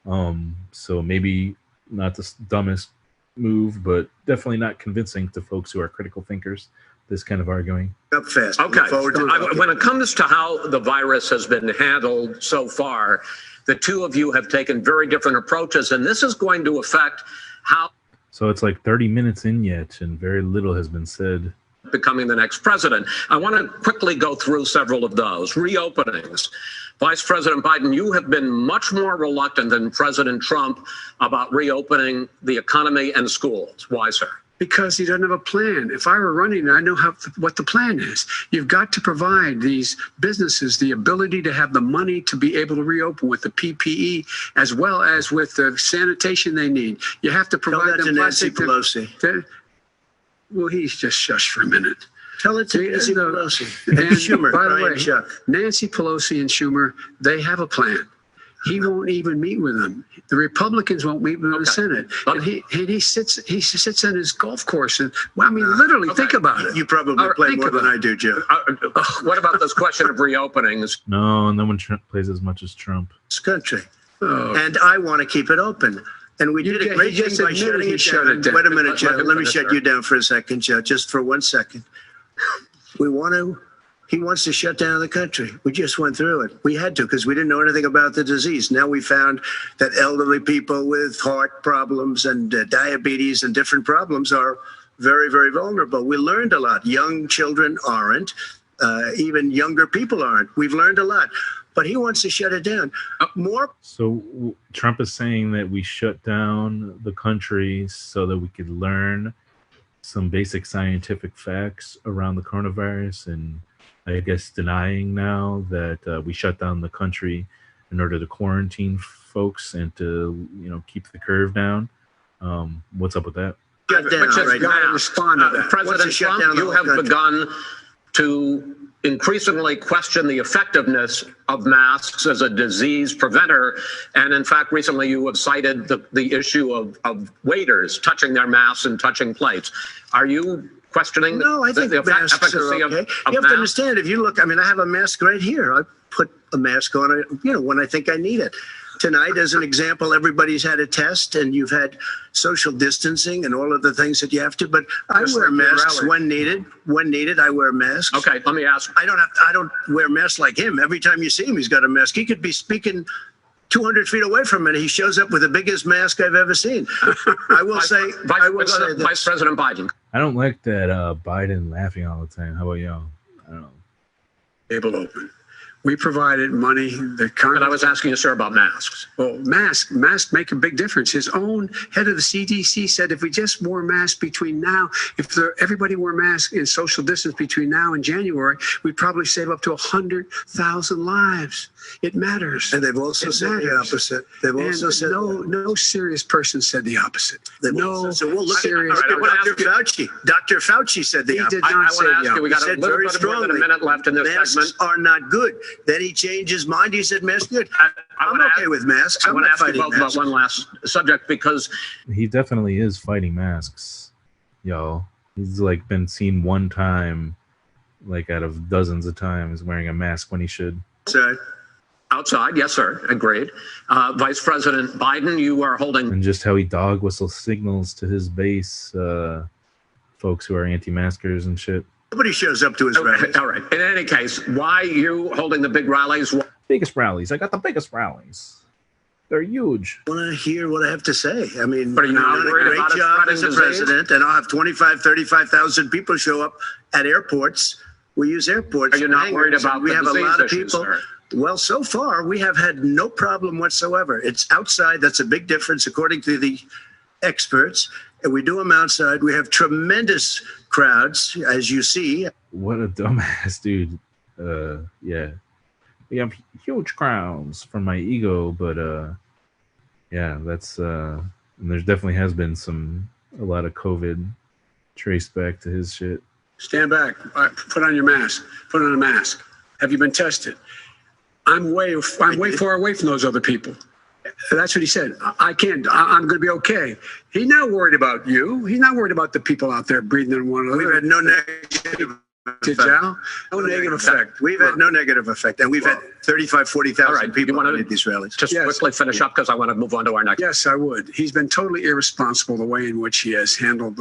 So maybe not the dumbest move, but definitely not convincing to folks who are critical thinkers, this kind of arguing. Up fast. Okay. When it comes to how the virus has been handled so far, the two of you have taken very different approaches, and this is going to affect how. So it's like 30 minutes in yet, and very little has been said. Becoming the next president. I want to quickly go through several of those. Reopenings. Vice President Biden, you have been much more reluctant than President Trump about reopening the economy and schools. Why, sir? Because he doesn't have a plan. If I were running, I know what the plan is. You've got to provide these businesses the ability to have the money to be able to reopen with the PPE as well as with the sanitation they need. You have to provide them. Nancy Pelosi. Well, he's just shush for a minute. Tell it to Nancy Pelosi. And Schumer. By the way, Nancy Pelosi and Schumer, they have a plan. He won't even meet with them. The Republicans won't meet with him in the Senate. And he sits in his golf course. And well, I mean, literally, think about it. You probably play more than I do, Joe. What about this question of reopenings? No one plays as much as Trump. This country. And I want to keep it open. And we did a great thing by shutting it down. Wait a minute, Joe. Let me shut you down for a second, Joe, just for 1 second. He wants to shut down the country. We just went through it. We had to because we didn't know anything about the disease. Now we found that elderly people with heart problems and diabetes and different problems are very, very vulnerable. We learned a lot. Young children aren't. Even younger people aren't. We've learned a lot. But he wants to shut it down. More. So Trump is saying that we shut down the country so that we could learn some basic scientific facts around the coronavirus, and I guess denying now that we shut down the country in order to quarantine folks and to, keep the curve down. What's up with that? Respond to that. President Trump, you have begun to increasingly question the effectiveness of masks as a disease preventer. And in fact, recently you have cited the issue of waiters touching their masks and touching plates. Are you questioning I think the efficacy of masks? You have to understand, if you look, I have a mask right here. I put a mask on, when I think I need it. Tonight, as an example, everybody's had a test and you've had social distancing and all of the things that you have to, but I wear masks when needed. When needed, I wear masks. Okay, let me ask. I don't wear masks like him. Every time you see him, he's got a mask. He could be speaking 200 feet away from it. He shows up with the biggest mask I've ever seen. I will say this. Vice President Biden. I don't like that Biden laughing all the time. How about y'all? I don't know. Table open. We provided money. But I was asking you, sir, about masks. Well, masks make a big difference. His own head of the CDC said if we just wore masks between now, everybody wore masks in social distance between now and January, we'd probably save up to 100,000 lives. It matters. And they've also said the opposite. They've also said no serious person said the opposite. Well, look at Dr. Fauci. Dr. Fauci said the opposite. He did not say the opposite. We got a little bit more than a minute left in this segment. Masks are not good. Then he changed his mind. He said masks are good. I'm okay with masks. I want to ask you both about one last subject because he definitely is fighting masks, y'all. He's like been seen one time, like out of dozens of times, wearing a mask when he should. Sorry. Outside, yes, sir. Agreed. Vice President Biden, you are holding. And just how he dog whistle signals to his base, folks who are anti-maskers and shit. Nobody shows up to his rallies. All right. In any case, why you holding the big rallies? Biggest rallies. I got the biggest rallies. They're huge. I want to hear what I have to say. I mean, but are you not worried about a great job as a president, and I'll have 25, 35,000 people show up at airports. We use airports. Are you not worried about we the have a lot of issues, people. Sir? Well, so far, we have had no problem whatsoever. It's outside. That's a big difference, according to the experts. And we do them outside. We have tremendous crowds, as you see. What a dumbass dude. Yeah. We have huge crowds from my ego, but yeah, that's and there definitely has been a lot of COVID traced back to his shit. Stand back. Put on your mask. Put on a mask. Have you been tested? I'm way far away from those other people. That's what he said. I can't. I'm going to be okay. He's not worried about you. He's not worried about the people out there breathing in one another. We've had no negative effect. No negative effect. We've had no negative effect. And we've had 35, 40,000 people at these rallies. Just quickly finish up because I want to move on to our next. Yes, I would. He's been totally irresponsible the way in which he has handled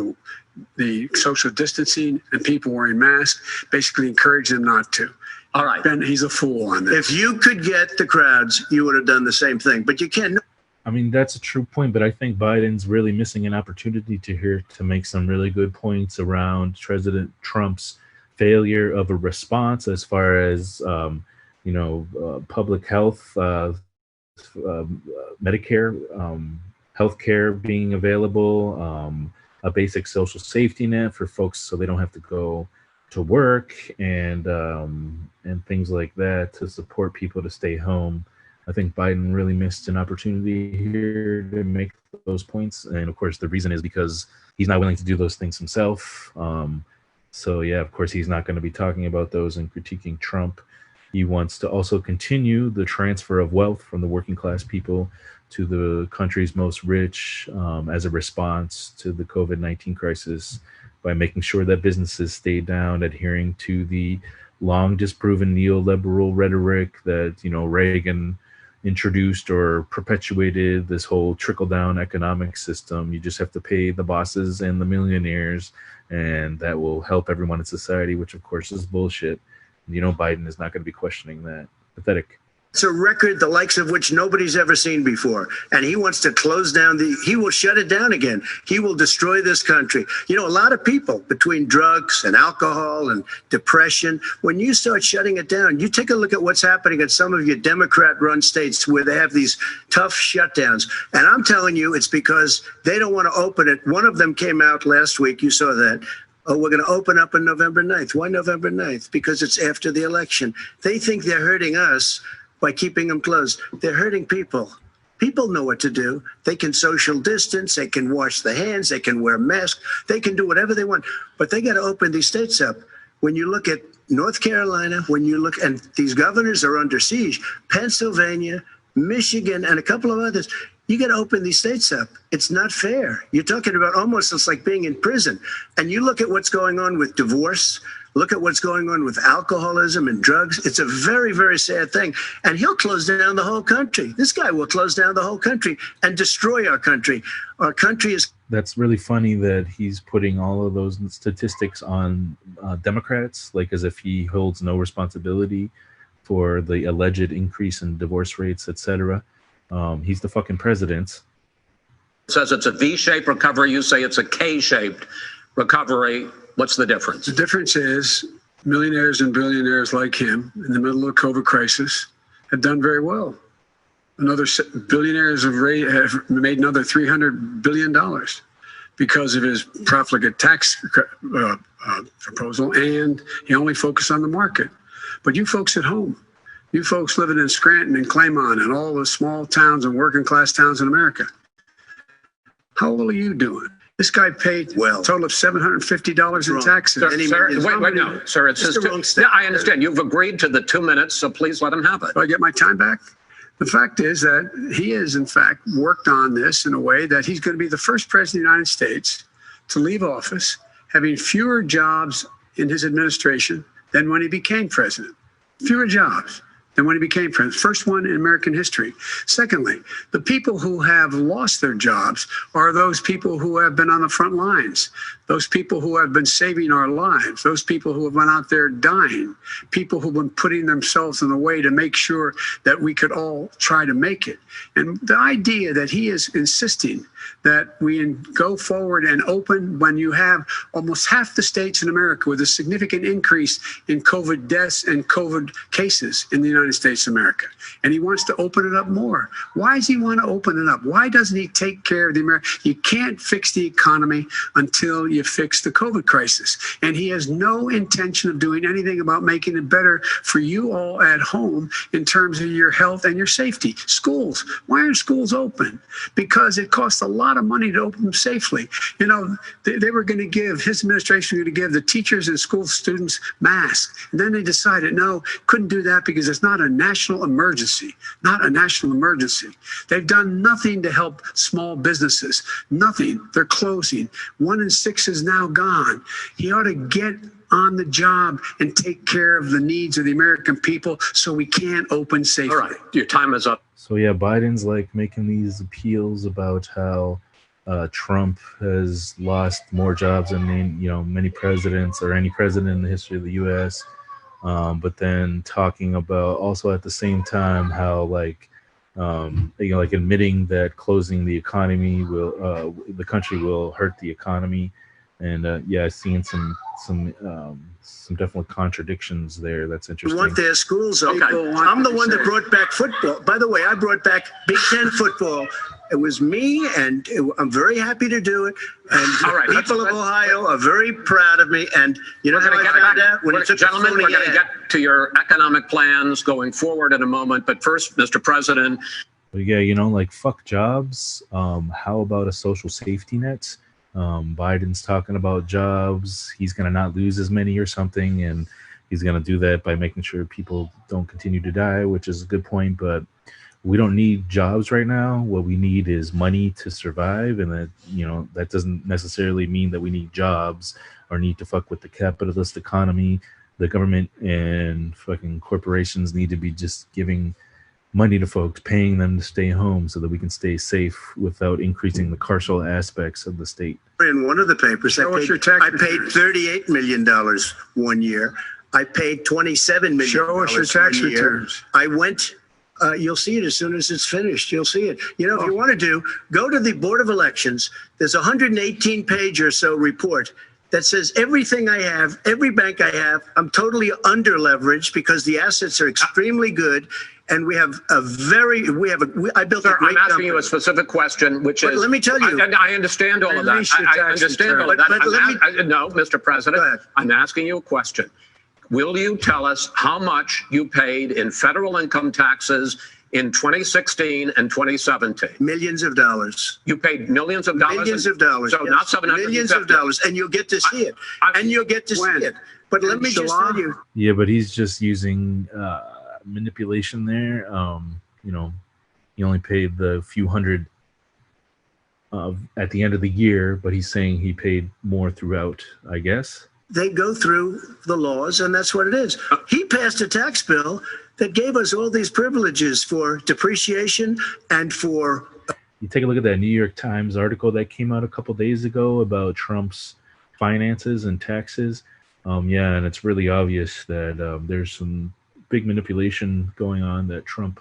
the social distancing and people wearing masks, basically encourage them not to. All right. Ben, he's a fool on this. If you could get the crowds, you would have done the same thing, but you can't. I mean, that's a true point, but I think Biden's really missing an opportunity to make some really good points around President Trump's failure of a response as far as, public health, Medicare, healthcare being available, a basic social safety net for folks so they don't have to go to work and things like that to support people to stay home. I think Biden really missed an opportunity here to make those points. And of course, the reason is because he's not willing to do those things himself. So yeah, of course, he's not going to be talking about those and critiquing Trump. He wants to also continue the transfer of wealth from the working class people to the country's most rich as a response to the COVID-19 crisis, by making sure that businesses stay down, adhering to the long disproven neoliberal rhetoric that, Reagan introduced or perpetuated, this whole trickle-down economic system. You just have to pay the bosses and the millionaires, and that will help everyone in society, which of course is bullshit. Biden is not going to be questioning that. Pathetic. It's a record the likes of which nobody's ever seen before. And he wants to close down he will shut it down again. He will destroy this country. A lot of people, between drugs and alcohol and depression, when you start shutting it down, you take a look at what's happening in some of your Democrat-run states where they have these tough shutdowns. And I'm telling you, it's because they don't want to open it. One of them came out last week. You saw that. Oh, we're going to open up on November 9th. Why November 9th? Because it's after the election. They think they're hurting us by keeping them closed. They're hurting people. People know what to do. They can social distance. They can wash their hands. They can wear masks. They can do whatever they want. But they got to open these states up. When you look at North Carolina, and these governors are under siege, Pennsylvania, Michigan, and a couple of others, you got to open these states up. It's not fair. You're talking about it's like being in prison. And you look at what's going on with divorce. Look at what's going on with alcoholism and drugs. It's a very, very sad thing. And he'll close down the whole country. This guy will close down the whole country and destroy our country. Our country is... That's really funny that he's putting all of those statistics on Democrats, like as if he holds no responsibility for the alleged increase in divorce rates, etc. He's the fucking president. Says it's a V-shaped recovery. You say it's a K-shaped recovery. What's the difference? The difference is millionaires and billionaires like him in the middle of the COVID crisis have done very well. Billionaires have made another $300 billion because of his profligate tax proposal, and he only focused on the market. But you folks at home, you folks living in Scranton and Claymont and all the small towns and working class towns in America, how well are you doing? This guy paid a total of $750 in taxes. Sir, wait, no, sir. It's just yeah, I understand. You've agreed to the 2 minutes, so please let him have it. Do I get my time back? The fact is that he has, in fact, worked on this in a way that he's going to be the first president of the United States to leave office having fewer jobs in his administration than when he became president. Fewer jobs than when he became president. First one in American history. Secondly, the people who have lost their jobs are those people who have been on the front lines, those people who have been saving our lives, those people who have been out there dying, people who've been putting themselves in the way to make sure that we could all try to make it. And the idea that he is insisting that we go forward and open when you have almost half the states in America with a significant increase in COVID deaths and COVID cases in the United States of America. And he wants to open it up more. Why does he want to open it up? Why doesn't he take care of the American? You can't fix the economy until you fix the COVID crisis. And he has no intention of doing anything about making it better for you all at home in terms of your health and your safety. Schools. Why aren't schools open? Because it costs a lot of money to open them safely. You know, they were going to give, his administration was going to give the teachers and school students masks. And then they decided, no, couldn't do that because it's not a national emergency, not a national emergency. They've done nothing to help small businesses, nothing. They're closing. 1 in 6 is now gone. He ought to get on the job and take care of the needs of the American people so we can open safely. All right, your time is up. So yeah, Biden's like making these appeals about how Trump has lost more jobs than many presidents or any president in the history of the U.S. But then talking about also at the same time how like admitting that closing the economy will the country will hurt the economy, and I've seen some definite contradictions there. That's interesting. We want their schools open. Okay. I'm the one that brought back football. By the way, I brought back Big Ten football. It was me, and I'm very happy to do it. And all right, people of Ohio are very proud of me. And you know how I found out? When gentlemen, we're going to get to your economic plans going forward in a moment. But first, Mr. President. But yeah, like fuck jobs. How about a social safety net? Biden's talking about jobs. He's going to not lose as many or something. And he's going to do that by making sure people don't continue to die, which is a good point. But we don't need jobs right now. What we need is money to survive. And that, that doesn't necessarily mean that we need jobs or need to fuck with the capitalist economy. The government and fucking corporations need to be just giving money to folks, paying them to stay home so that we can stay safe without increasing the carceral aspects of the state. In one of the papers, I paid $38 million 1 year. I paid $27 million. Show us your tax returns. I went. You'll see it as soon as it's finished. You'll see it. If you want to go to the Board of Elections. There's a 118-page or so report that says everything I have, every bank I have, I'm totally under leveraged because the assets are extremely good. And I built Sir, a great I'm asking company. you a specific question, which is. Let me tell you. I understand all of that. I understand all of that. No, Mr. President, I'm asking you a question. Will you tell us how much you paid in federal income taxes in 2016 and 2017? Millions of dollars. You paid millions of dollars? Millions of dollars. So yes. not 750. Millions of dollars. And you'll get to see it. And you'll get to see it. But let me just tell you. Yeah, but he's just using manipulation there. He only paid the few hundred at the end of the year, but he's saying he paid more throughout, I guess. they go through the laws, and that's what it is. He passed a tax bill that gave us all these privileges for depreciation and for... You take a look at that New York Times article that came out a couple days ago about Trump's finances and taxes. Yeah, and it's really obvious that there's some big manipulation going on that Trump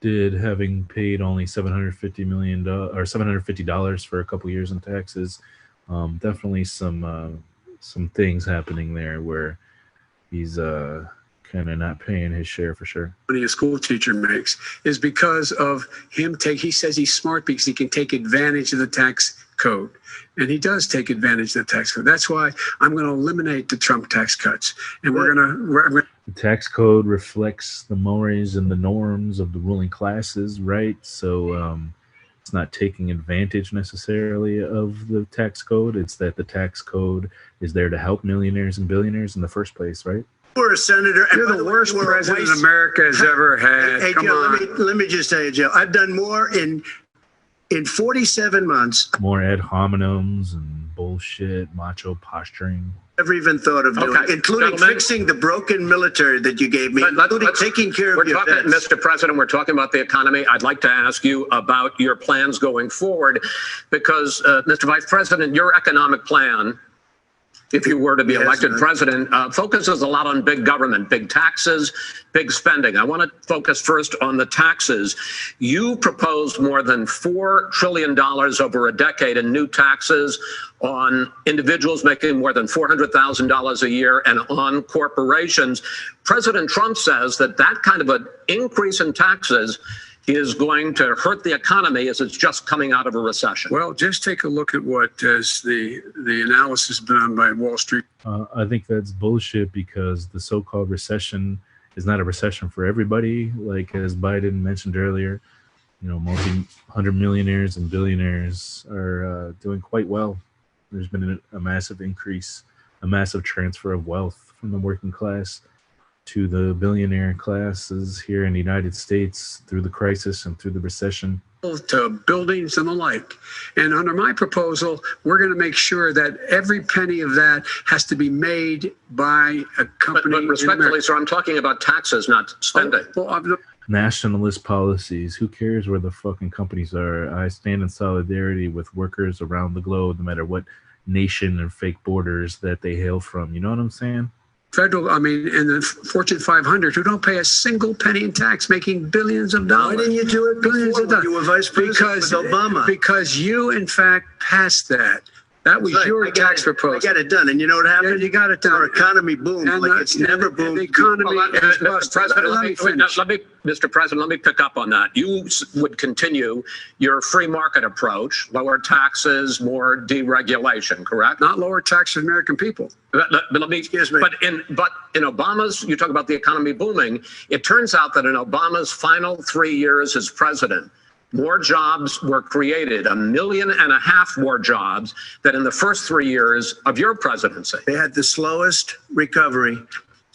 did, having paid only $750 million or $750 for a couple years in taxes. Definitely some things happening there where he's kind of not paying his share for sure. Money a school teacher makes is because of him. He says he's smart because he can take advantage of the tax code, and he does take advantage of the tax code. That's why I'm going to eliminate the Trump tax cuts, and we're going to. The tax code reflects the mores and the norms of the ruling classes, right? So it's not taking advantage necessarily of the tax code. It's that the tax code is there to help millionaires and billionaires in the first place, right? You're a senator. You're the worst president America has ever had. Hey, Come Joe, on. let me just tell you, Joe, I've done more in 47 months. More ad hominems and bullshit, macho posturing. Never even thought of doing, including fixing the broken military that you gave me, including taking care of your vets. Mr. President, we're talking about the economy. I'd like to ask you about your plans going forward, because, Mr. Vice President, your economic plan, if you were to be elected president, focuses a lot on big government, big taxes, big spending. I want to focus first on the taxes. You proposed more than $4 trillion over a decade in new taxes on individuals making more than $400,000 a year and on corporations. President Trump says that that kind of an increase in taxes is going to hurt the economy as it's just coming out of a recession. Well, just take a look at what is the analysis done by Wall Street. I think that's bullshit, because the so-called recession is not a recession for everybody. Like, as Biden mentioned earlier, multi-hundred millionaires and billionaires are doing quite well. There's been a massive increase, a massive transfer of wealth from the working class to the billionaire classes here in the United States through the crisis and through the recession. To buildings and the like. And under my proposal, we're going to make sure that every penny of that has to be made by a company. But respectfully, sir, I'm talking about taxes, not spending. Nationalist policies. Who cares where the fucking companies are? I stand in solidarity with workers around the globe, no matter what nation and fake borders that they hail from. You know what I'm saying? And the Fortune 500 who don't pay a single penny in tax, making billions of dollars. Why didn't you do it billions before of dollars? You were vice president with Obama. Because you, in fact, passed that. That was your tax proposal. I got it done. And you know what happened? Yeah, you got it done. Our economy boomed like it's never boomed. The economy is Mr. President, let me pick up on that. You would continue your free market approach, lower taxes, more deregulation, correct? Not lower taxes for American people. But in Obama's, you talk about the economy booming. It turns out that in Obama's final 3 years as president, more jobs were created, 1.5 million more jobs than in the first 3 years of your presidency. They had the slowest recovery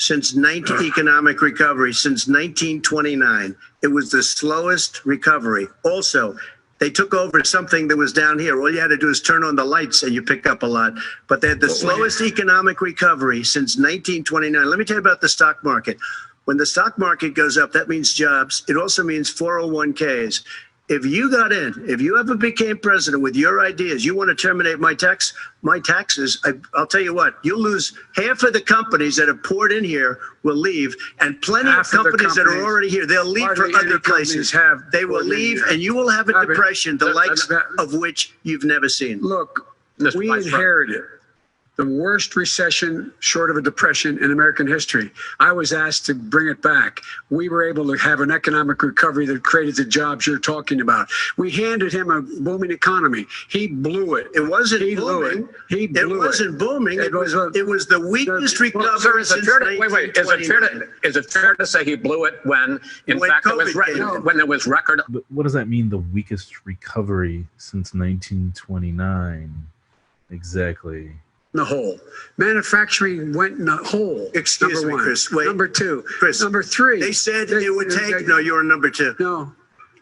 economic recovery since 1929. It was the slowest recovery. Also, they took over something that was down here. All you had to do is turn on the lights and you pick up a lot. But they had the slowest economic recovery since 1929. Let me tell you about the stock market. When the stock market goes up, that means jobs. It also means 401ks. If you got in, if you ever became president with your ideas, you want to terminate my taxes, I'll tell you what, you'll lose half of the companies that have poured in here will leave, and plenty of companies that are already here, they'll leave for other places. They will leave, and you will have a depression, the likes of which you've never seen. Look, we inherited the worst recession short of a depression in American history. I was asked to bring it back. We were able to have an economic recovery that created the jobs you're talking about. We handed him a booming economy. He blew it. It wasn't booming. It wasn't booming. It was the weakest recovery since 1929. Is it fair to say he blew it when, in fact, when there was record? But what does that mean, the weakest recovery since 1929? Exactly. The hole. Manufacturing went in the hole. Excuse me, Chris. Wait. Number two. Chris. Number three. They said it would take. No, you're on number two. No.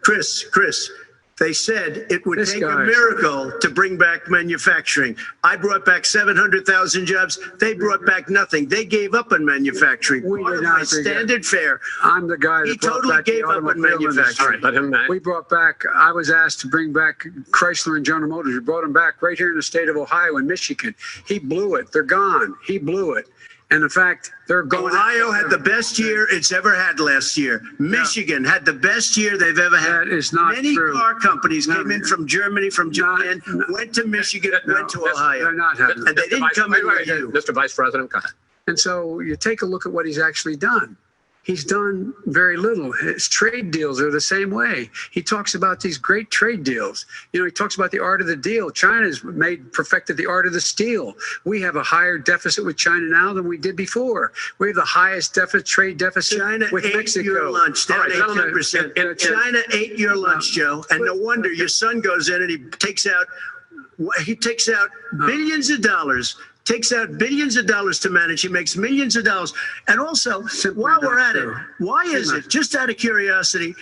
Chris. They said it would This take guy. a miracle to bring back manufacturing. I brought back 700,000 jobs. They brought back nothing. They gave up on manufacturing. We Part did of not my forget. standard fare. I'm the guy that He brought totally back the gave up on automobile manufacturing. industry. Let him We brought back, I was asked to bring back Chrysler and General Motors. We brought them back right here in the state of Ohio and Michigan. He blew it. They're gone. He blew it. And in fact, they're going. Ohio had the best year it's ever had last year. Michigan had the best year they've ever had. That is not Many true. car companies No, came in from Germany, from Japan, went to Michigan, went to Ohio. They're not having And they didn't come in with you. Mr. Vice President, go ahead. And so you take a look at what he's actually done. He's done very little. His trade deals are the same way. He talks about these great trade deals. You know, he talks about the art of the deal. China's perfected the art of the steal. We have a higher deficit with China now than we did before. We have the highest trade deficit China with ate Mexico. your lunch, down All right, gentlemen, 18%. China ate your lunch, Joe. And no wonder your son goes in and he takes out billions of dollars. Takes out billions of dollars to manage. He makes millions of dollars. And also, while we're at it, why is it, just out of curiosity,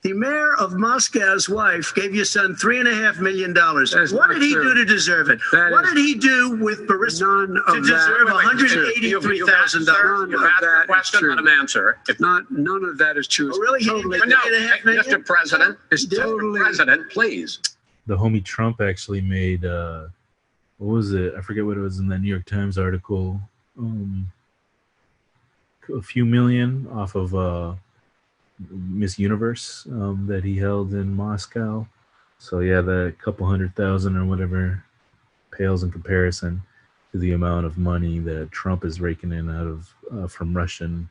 the mayor of Moscow's wife gave your son $3.5 million. What did he do to deserve it? What did he do with Burisma to deserve $183,000? You've asked the question, let him answer. None of that is true. Oh, really? He didn't get $3.5 million? Mr. President, Totally. Mr. President, please. The homie Trump actually made what was it? I forget what it was in the New York Times article. A few million off of Miss Universe that he held in Moscow. So yeah, the couple 100,000 or whatever pales in comparison to the amount of money that Trump is raking in out of from Russian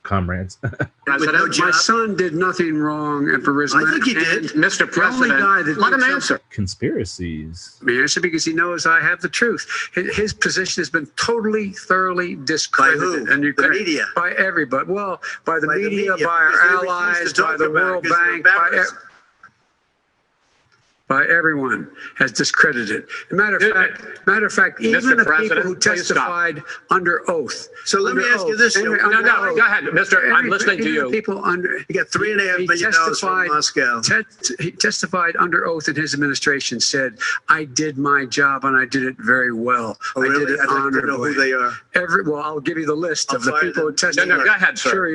comrades. President, My son did nothing wrong at Burisma. I think he did. Mr. President, let him answer. Conspiracies. Let me answer because he knows I have the truth. His position has been totally, thoroughly discredited. By who? And The media. By everybody. Well, by the media, by because our they refuse to allies, talk by the about it World because they're Bank, embarrassed. by everyone has discredited. Matter of fact, even the people who testified under ooth. So let me ask you this. No, go ahead, Mr. I'm listening to you. People under. He got $3.5 million from Moscow. He testified under oath in his administration, said, I did my job and I did it very well. Oh, I really? did it I'd like to honorably. know who they are. Well, I'll give you the list of the fire people who them. testified. No, go ahead, sir. Sure,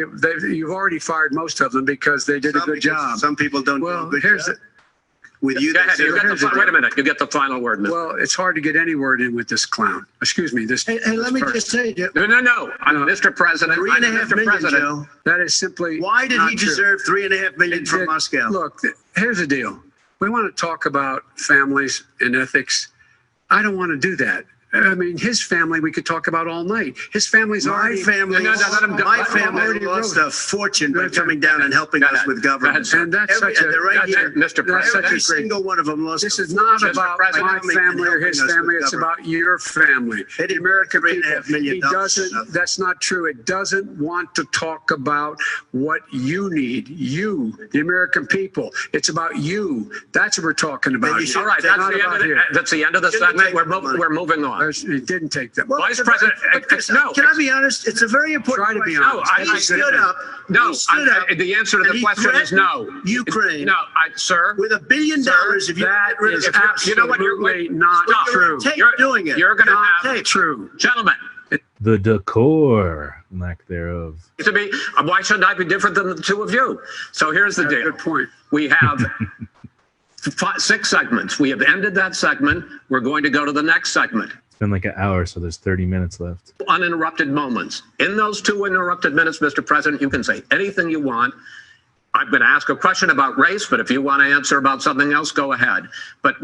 you've already fired most of them because they did a good job. Some people don't do Well, a good here's job. With you, Go ahead. they Wait a minute. You get the final word, Mr. Well, it's hard to get any word in with this clown. Excuse me. Hey, let me just say, No. Mr. President. $3.5 million, Joe. That is simply Why did not he true. deserve $3.5 million from It- Moscow? Look, here's the deal. We want to talk about families and ethics. I don't want to do that. I mean, his family we could talk about all night. His family's My already. family lost a fortune by coming down and helping us with government. And that's such a. They're right here. Mr. That's such President. a Every great. single one of them lost. This a is not fortune about by my coming family and or his helping us family. with It's government. about your family. They The didn't American $3.5 people. million He dollars. doesn't. That's not true. It doesn't want to talk about what you need. You, the American people. It's about you. That's what we're talking about. you should All right, Not that's the end of the segment. We're moving on. It didn't take that. Well, Vice President, no. Can I be honest? It's a very important Try to be question. honest. He stood up. No, He stood up. the answer to and the he question is no. threatened Ukraine. No, sir. With $1 billion, if you That get rid of is the absolutely you know what, you're- not Stop. true. tape doing it. You're going to Not have true. gentlemen. The decor, lack thereof. To me, why shouldn't I be different than the two of you? So here's the deal. Good point. We have 6 segments. We have ended that segment. We're going to go to the next segment. It's been like an hour, so there's 30 minutes left. Uninterrupted moments. In those 2 uninterrupted minutes, Mr. President, you can say anything you want. I'm going to ask a question about race, but if you want to answer about something else, go ahead. But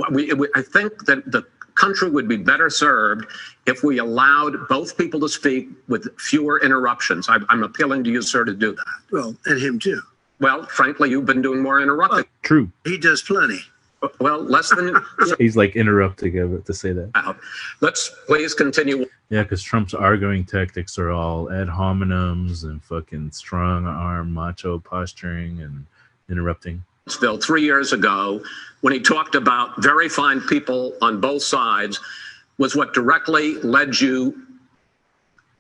I think that the country would be better served if we allowed both people to speak with fewer interruptions. I'm appealing to you, sir, to do that. Well, and him too. Well, frankly, you've been doing more interrupting. True. He does plenty. Well, less than. He's like interrupting it to say that. Let's please continue. Yeah, because Trump's arguing tactics are all ad hominems and fucking strong arm macho posturing and interrupting. Bill 3 years ago, when he talked about very fine people on both sides, was what directly led you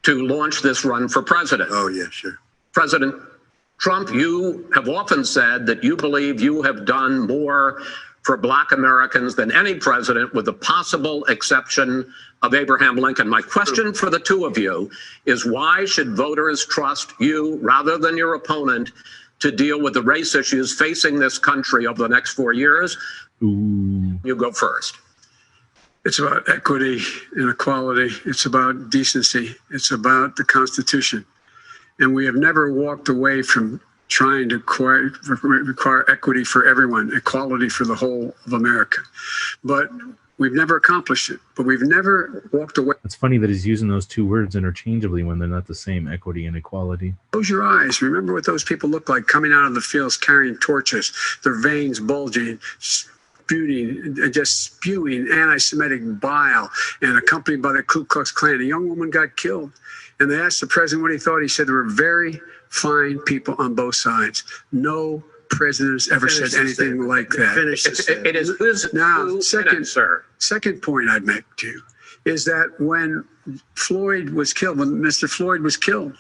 to launch this run for president. Oh, yeah, sure. President Trump, you have often said that you believe you have done more for Black Americans than any president, with the possible exception of Abraham Lincoln. My question for the two of you is, why should voters trust you rather than your opponent to deal with the race issues facing this country over the next 4 years? Ooh. You go first. It's about equity and equality. It's about decency. It's about the Constitution. And we have never walked away from trying to require equity for everyone, equality for the whole of America. But we've never accomplished it. But we've never walked away. It's funny that he's using those two words interchangeably when they're not the same, equity and equality. Close your eyes. Remember what those people look like coming out of the fields carrying torches, their veins bulging, just spewing anti-Semitic bile, and accompanied by the Ku Klux Klan. A young woman got killed. And they asked the president what he thought. He said there were very fine people on both sides. No president has ever said anything like that. It is now, second point I'd make to you is that when Floyd was killed, when Mr. Floyd was killed,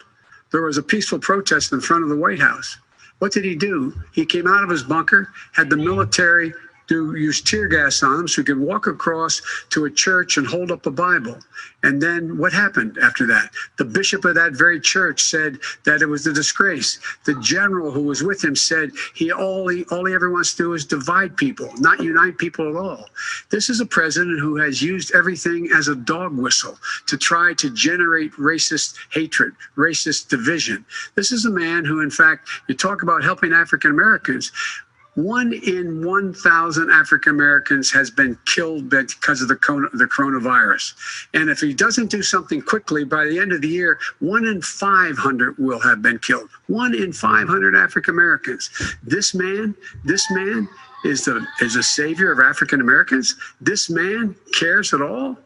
there was a peaceful protest in front of the White House. What did he do? He came out of his bunker, had the military use tear gas on him so he could walk across to a church and hold up a Bible. And then what happened after that? The bishop of that very church said that it was a disgrace. The general who was with him said all he ever wants to do is divide people, not unite people at all. This is a president who has used everything as a dog whistle to try to generate racist hatred, racist division. This is a man who, in fact, you talk about helping African Americans. 1 in 1,000 African Americans has been killed because of the coronavirus. And if he doesn't do something quickly, by the end of the year, 1 in 500 will have been killed. 1 in 500 African Americans. This man is a savior of African Americans. This man cares at all.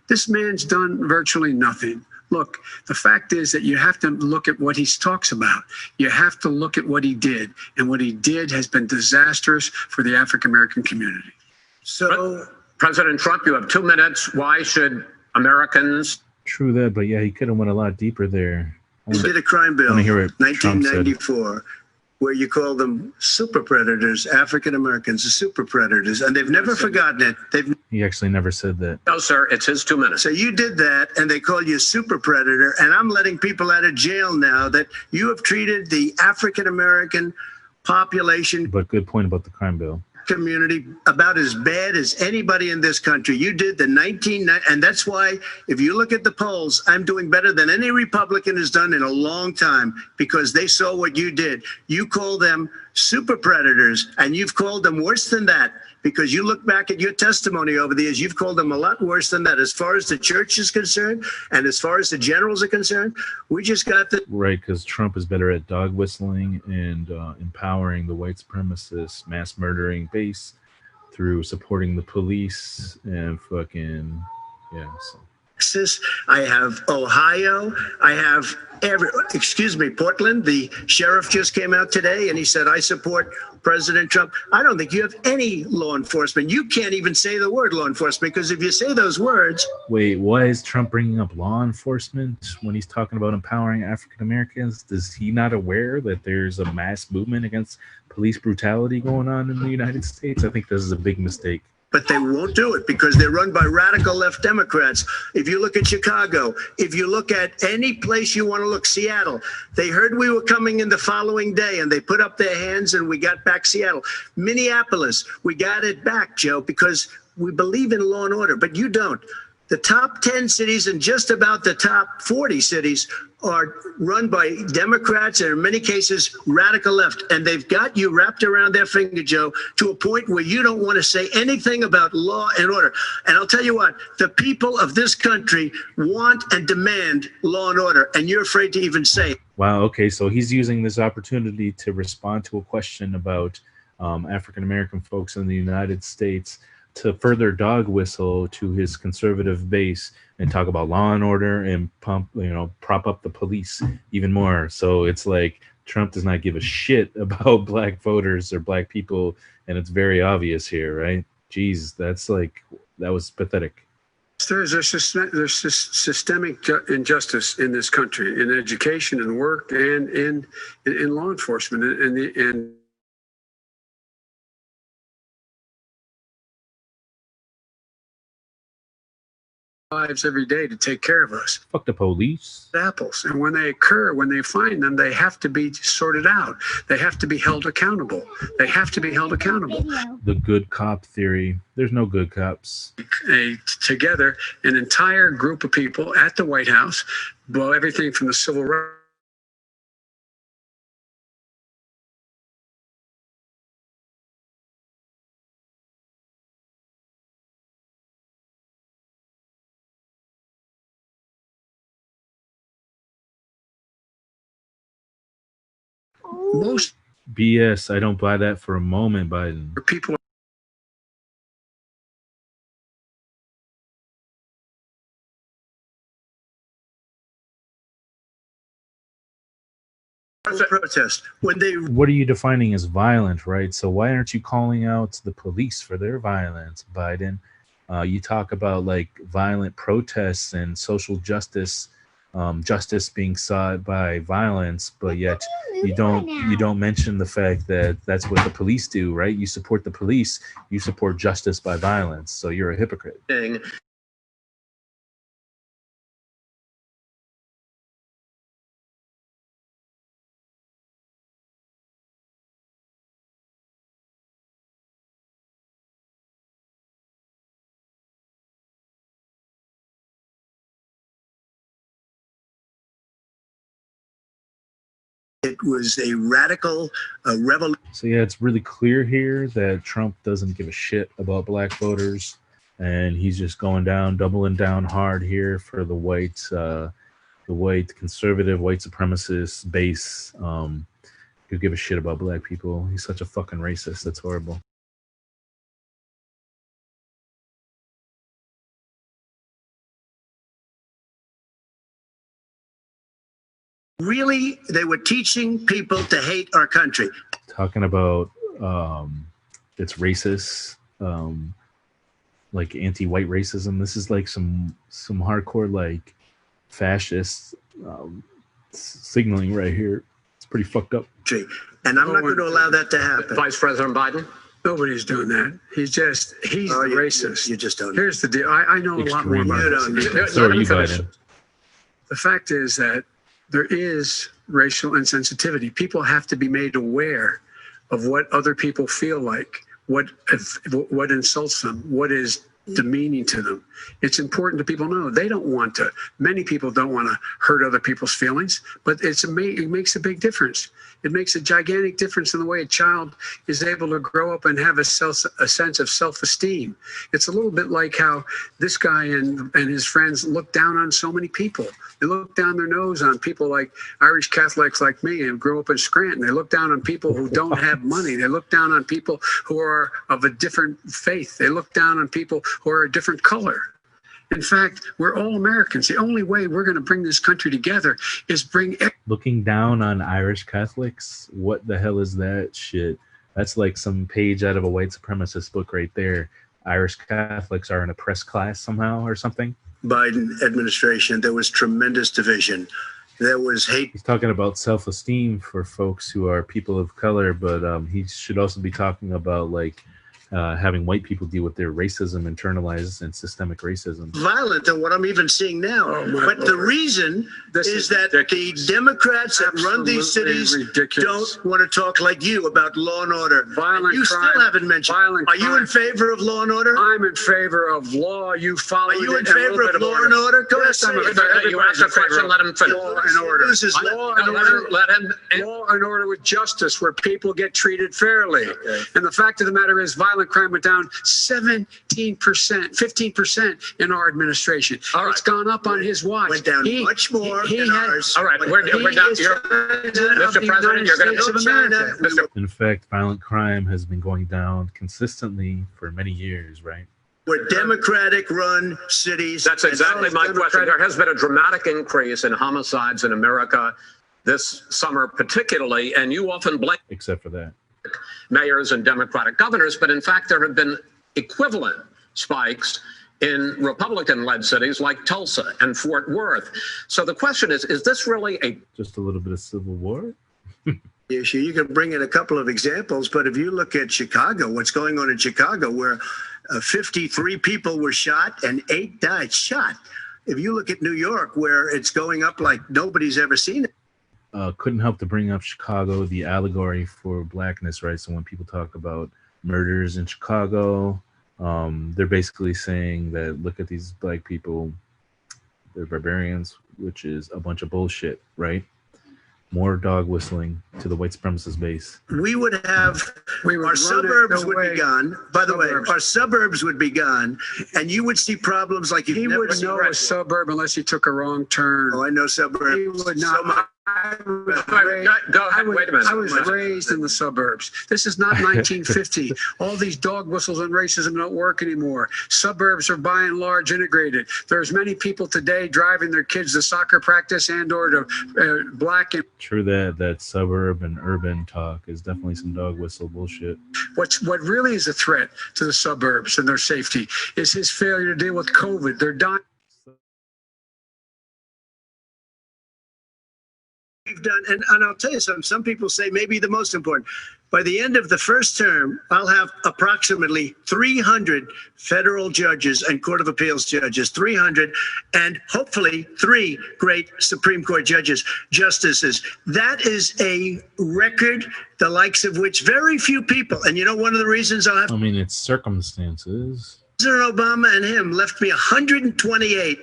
This man's done virtually nothing. Look, the fact is that you have to look at what he talks about. You have to look at what he did. And what he did has been disastrous for the African-American community. So, President Trump, you have 2 minutes. Why should Americans... True that, but yeah, he could have went a lot deeper there. He did a crime bill, 1994, where you call them super predators, African Americans, super predators, and they've never forgotten it. He actually never said that. No, sir, it's his 2 minutes. So you did that, and they call you a super predator, and I'm letting people out of jail now that you have treated the African American population. But good point about the crime bill. Community about as bad as anybody in this country. You did the 1990, and that's why if you look at the polls, I'm doing better than any Republican has done in a long time, because they saw what you did. You call them super predators, and you've called them worse than that, because you look back at your testimony over the years, you've called them a lot worse than that. As far as the church is concerned, and as far as the generals are concerned, we just got the... Right, because Trump is better at dog whistling and empowering the white supremacist, mass murdering base through supporting the police and fucking, yeah. So. Texas, I have Ohio, I have Portland. The sheriff just came out today and he said, I support President Trump. I don't think you have any law enforcement. You can't even say the word law enforcement, because if you say those words... Wait, why is Trump bringing up law enforcement when he's talking about empowering African Americans? Is he not aware that there's a mass movement against police brutality going on in the United States? I think this is a big mistake. But they won't do it because they're run by radical left Democrats. If you look at Chicago, if you look at any place you want to look, Seattle, they heard we were coming in the following day and they put up their hands and we got back Seattle. Minneapolis, we got it back, Joe, because we believe in law and order, but you don't. The top 10 cities and just about the top 40 cities are run by Democrats and in many cases radical left. And they've got you wrapped around their finger, Joe, to a point where you don't want to say anything about law and order. And I'll tell you what, the people of this country want and demand law and order, and you're afraid to even say it. Wow, okay, so he's using this opportunity to respond to a question about African-American folks in the United States to further dog whistle to his conservative base and talk about law and order and prop up the police even more. So it's like Trump does not give a shit about black voters or black people, and it's very obvious here, right? Jeez, that was pathetic. There's systemic injustice in this country, in education and work, and in law enforcement, and lives every day to take care of us. Fuck the police. Apples, and when they occur, when they find them, they have to be sorted out. They have to be held accountable. They have to be held accountable. The good cop theory. There's no good cops. Together, an entire group of people at the White House, well, everything from the civil rights. Most BS. I don't buy that for a moment, Biden. people protest when they. What are you defining as violent, right? So why aren't you calling out the police for their violence, Biden? You talk about like violent protests and social justice, justice being sought by violence, but yet you don't mention the fact that that's what the police do, right? You support the police, you support justice by violence, so you're a hypocrite. It was a radical revolution. So yeah, it's really clear here that Trump doesn't give a shit about black voters, and he's just going down, doubling down hard here for the white conservative, white supremacist base who give a shit about black people. He's such a fucking racist. That's horrible. Really, they were teaching people to hate our country. Talking about it's racist, like anti-white racism. This is like some hardcore like fascist signaling right here. It's pretty fucked up. And I'm not going to allow that to happen. Vice President Biden? Nobody's doing that. He's racist. You just don't. Here's the deal. I know a lot more about this. So are you, Biden. The fact is that there is racial insensitivity. People have to be made aware of what other people feel like, what insults them, what is demeaning to them. It's important that people know they don't want to. Many people don't want to hurt other people's feelings, but it makes a big difference. It makes a gigantic difference in the way a child is able to grow up and have a sense of self-esteem. It's a little bit like how this guy and his friends look down on so many people. They look down their nose on people like Irish Catholics like me and grew up in Scranton. They look down on people who don't have money. They look down on people who are of a different faith. They look down on people who are a different color. In fact, we're all Americans. The only way we're going to bring this country together is bring... Looking down on Irish Catholics? What the hell is that shit? That's like some page out of a white supremacist book right there. Irish Catholics are an oppressed class somehow or something? Biden administration, there was tremendous division. There was hate. He's talking about self-esteem for folks who are people of color, but he should also be talking about like having white people deal with their racism, internalized and systemic racism. Violent than what I'm even seeing now. But the reason is that the Democrats that run these cities don't want to talk like you about law and order. Violent you crime. Still haven't mentioned. Are you in favor of law and order? I'm in favor of law. You follow. Are you in favor of law and order? Go ahead. You asked a question, let him finish. Law and order. This is Law and order with justice, where people get treated fairly. Okay. And the fact of the matter is, violent crime went down 17%, 15% in our administration. All right. It's gone up on his watch. Went down much more than ours. All right, we're down. Mr. President, you're going to... In fact, violent crime has been going down consistently for many years, right? We're Democratic-run cities. That's exactly my question. There has been a dramatic increase in homicides in America this summer particularly, and you often blame... Except for that. ...mayors and Democratic governors, but in fact there have been equivalent spikes in Republican-led cities like Tulsa and Fort Worth. So the question is this really just a little bit of civil war? Issue. You can bring in a couple of examples, but if you look at Chicago, what's going on in Chicago, where 53 people were shot and 8 died shot. If you look at New York, where it's going up like nobody's ever seen it. Couldn't help to bring up Chicago, the allegory for blackness, right? So when people talk about murders in Chicago, they're basically saying that, look at these black people, they're barbarians, which is a bunch of bullshit, right? More dog whistling to the white supremacist base. We would have, our suburbs would be gone. By the way, our suburbs would be gone, and you would see problems like you've never seen. He wouldn't know a suburb unless he took a wrong turn. Oh, I know suburbs. He would not. So Go ahead, wait a minute. I was raised in the suburbs. This is not 1950. All these dog whistles and racism don't work anymore. Suburbs are by and large integrated. There's many people today driving their kids to soccer practice and or to black and... True that suburb and urban talk is definitely some dog whistle bullshit. What really is a threat to the suburbs and their safety is his failure to deal with COVID. They're dying. We've done, and I'll tell you something, some people say maybe the most important. By the end of the first term, I'll have approximately 300 federal judges and Court of Appeals judges, 300, and hopefully 3 great Supreme Court justices. That is a record, the likes of which very few people, and you know, one of the reasons I'll have... I mean, it's circumstances. President Obama and him left me 128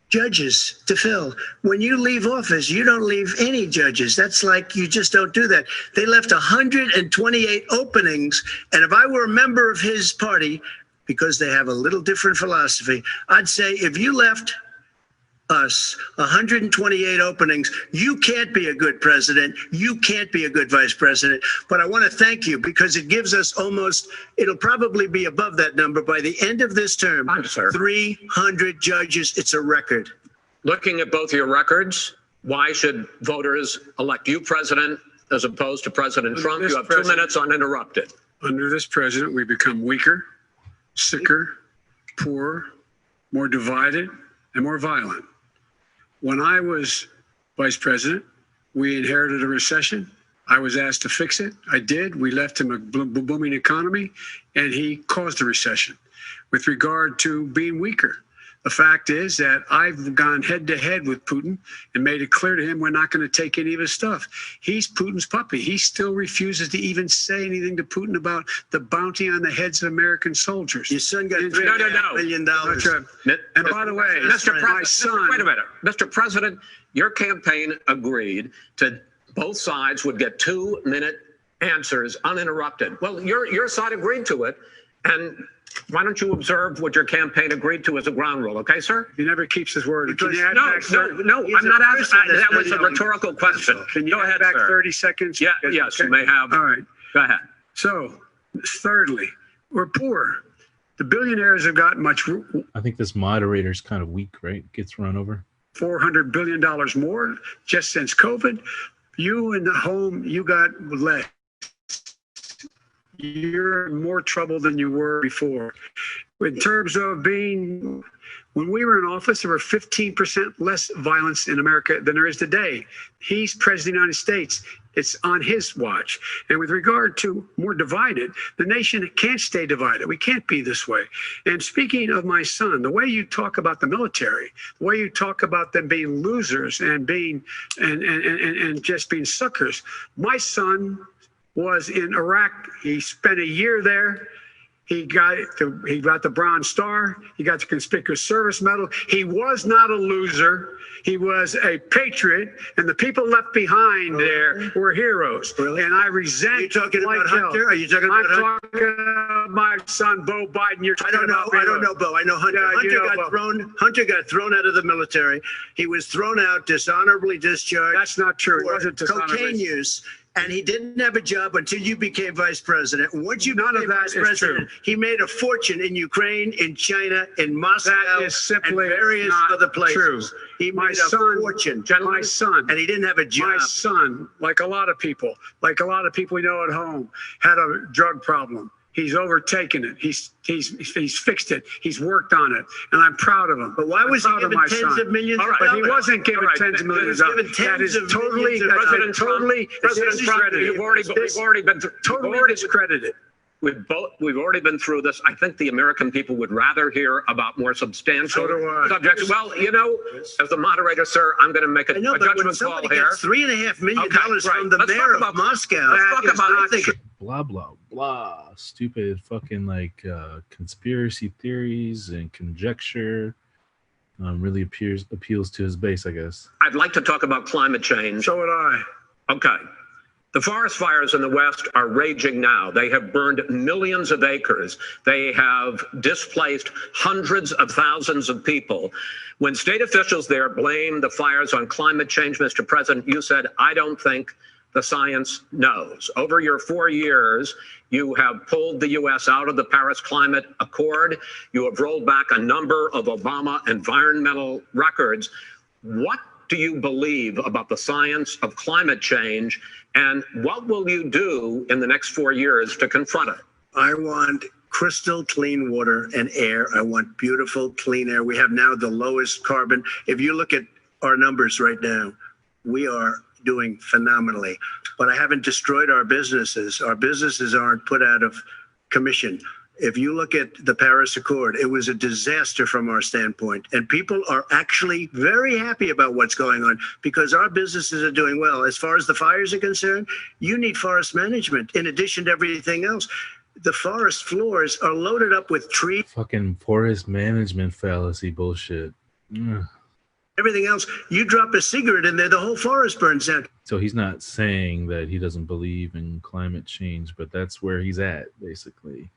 judges to fill. When you leave office, you don't leave any judges. That's like, you just don't do that. They left 128 openings. And if I were a member of his party, because they have a little different philosophy, I'd say if you left us 128 openings, you can't be a good president. You can't be a good vice president. But I want to thank you because it gives us almost, it'll probably be above that number by the end of this term. 300 judges. It's a record. Looking at both your records, why should voters elect you president as opposed to President Trump? You have 2 minutes uninterrupted. Under this president, we become weaker, sicker, poorer, more divided, and more violent. When I was vice president, we inherited a recession. I was asked to fix it. I did. We left him a booming economy, and he caused a recession. With regard to being weaker, the fact is that I've gone head to head with Putin and made it clear to him we're not going to take any of his stuff. He's Putin's puppy. He still refuses to even say anything to Putin about the bounty on the heads of American soldiers. Your son got $3.5 million. And by the way, my son... Wait a minute. Mr. President, your campaign agreed to both sides would get 2-minute answers uninterrupted. Well, your side agreed to it, and why don't you observe what your campaign agreed to as a ground rule, okay, sir? He never keeps his word. No, I'm not asking. That was a rhetorical question. Can you go ahead back 30 seconds? Yeah, yes, okay. You may have. All right. Go ahead. So, thirdly, we're poor. The billionaires have got much. I think this moderator's kind of weak, right? Gets run over. $400 billion more just since COVID. You in the home, you got less. You're in more trouble than you were before. In terms of being, when we were in office, there were 15% less violence in America than there is today. He's president of the United States. It's on his watch. And with regard to more divided, the nation can't stay divided. We can't be this way. And speaking of my son, the way you talk about the military, the way you talk about them being losers and being and just being suckers, my son was in Iraq. He spent a year there. He got the Bronze Star. He got the Conspicuous Service Medal. He was not a loser. He was a patriot, and the people left behind there were heroes. Really? And I resent. Are you talking about Hunter? Are you talking about Hunter? I'm talking about my son, Bo Biden. You're talking about I don't know, Bo. I know Hunter. Yeah, Hunter got thrown out of the military. He was thrown out, dishonorably discharged. That's not true. It wasn't dishonorably. Cocaine use. And he didn't have a job until you became vice president. Once you None became of that vice is president, true. he made a fortune in Ukraine, in China, in Moscow, That is simply and various not other places. True. He My made son, a fortune. My son, and he didn't have a job. My son, like a lot of people we know at home, had a drug problem. He's overtaken it. He's fixed it. He's worked on it, and I'm proud of him. But why was he given tens of millions of But dollars? he wasn't given tens of millions of dollars. That is totally, President totally discredited. We've already been through. Totally discredited. We've already been through this. I think the American people would rather hear about more substantial So do I. subjects. Well, you know, as the moderator, sir, I'm going to make a I know, but when judgment call somebody here. gets $3.5 million Okay, from the Let's mayor talk of Moscow, Let's talk about I think Blah blah blah. Stupid fucking like conspiracy theories and conjecture. Really appeals to his base, I guess. I'd like to talk about climate change. So would I. Okay. The forest fires in the West are raging now. They have burned millions of acres. They have displaced hundreds of thousands of people. When state officials there blame the fires on climate change, Mr. President, you said, I don't think the science knows. Over your 4 years, you have pulled the U.S. out of the Paris Climate Accord. You have rolled back a number of Obama environmental records. What do you believe about the science of climate change, and what will you do in the next 4 years to confront it? I want crystal clean water and air. I want beautiful, clean air. We have now the lowest carbon. If you look at our numbers right now, we are doing phenomenally. But I haven't destroyed our businesses. Our businesses aren't put out of commission. If you look at the Paris Accord, it was a disaster from our standpoint. And people are actually very happy about what's going on because our businesses are doing well. As far as the fires are concerned, you need forest management in addition to everything else. The forest floors are loaded up with trees. Fucking forest management fallacy bullshit. Ugh. Everything else, you drop a cigarette in there, the whole forest burns down. So he's not saying that he doesn't believe in climate change, but that's where he's at, basically.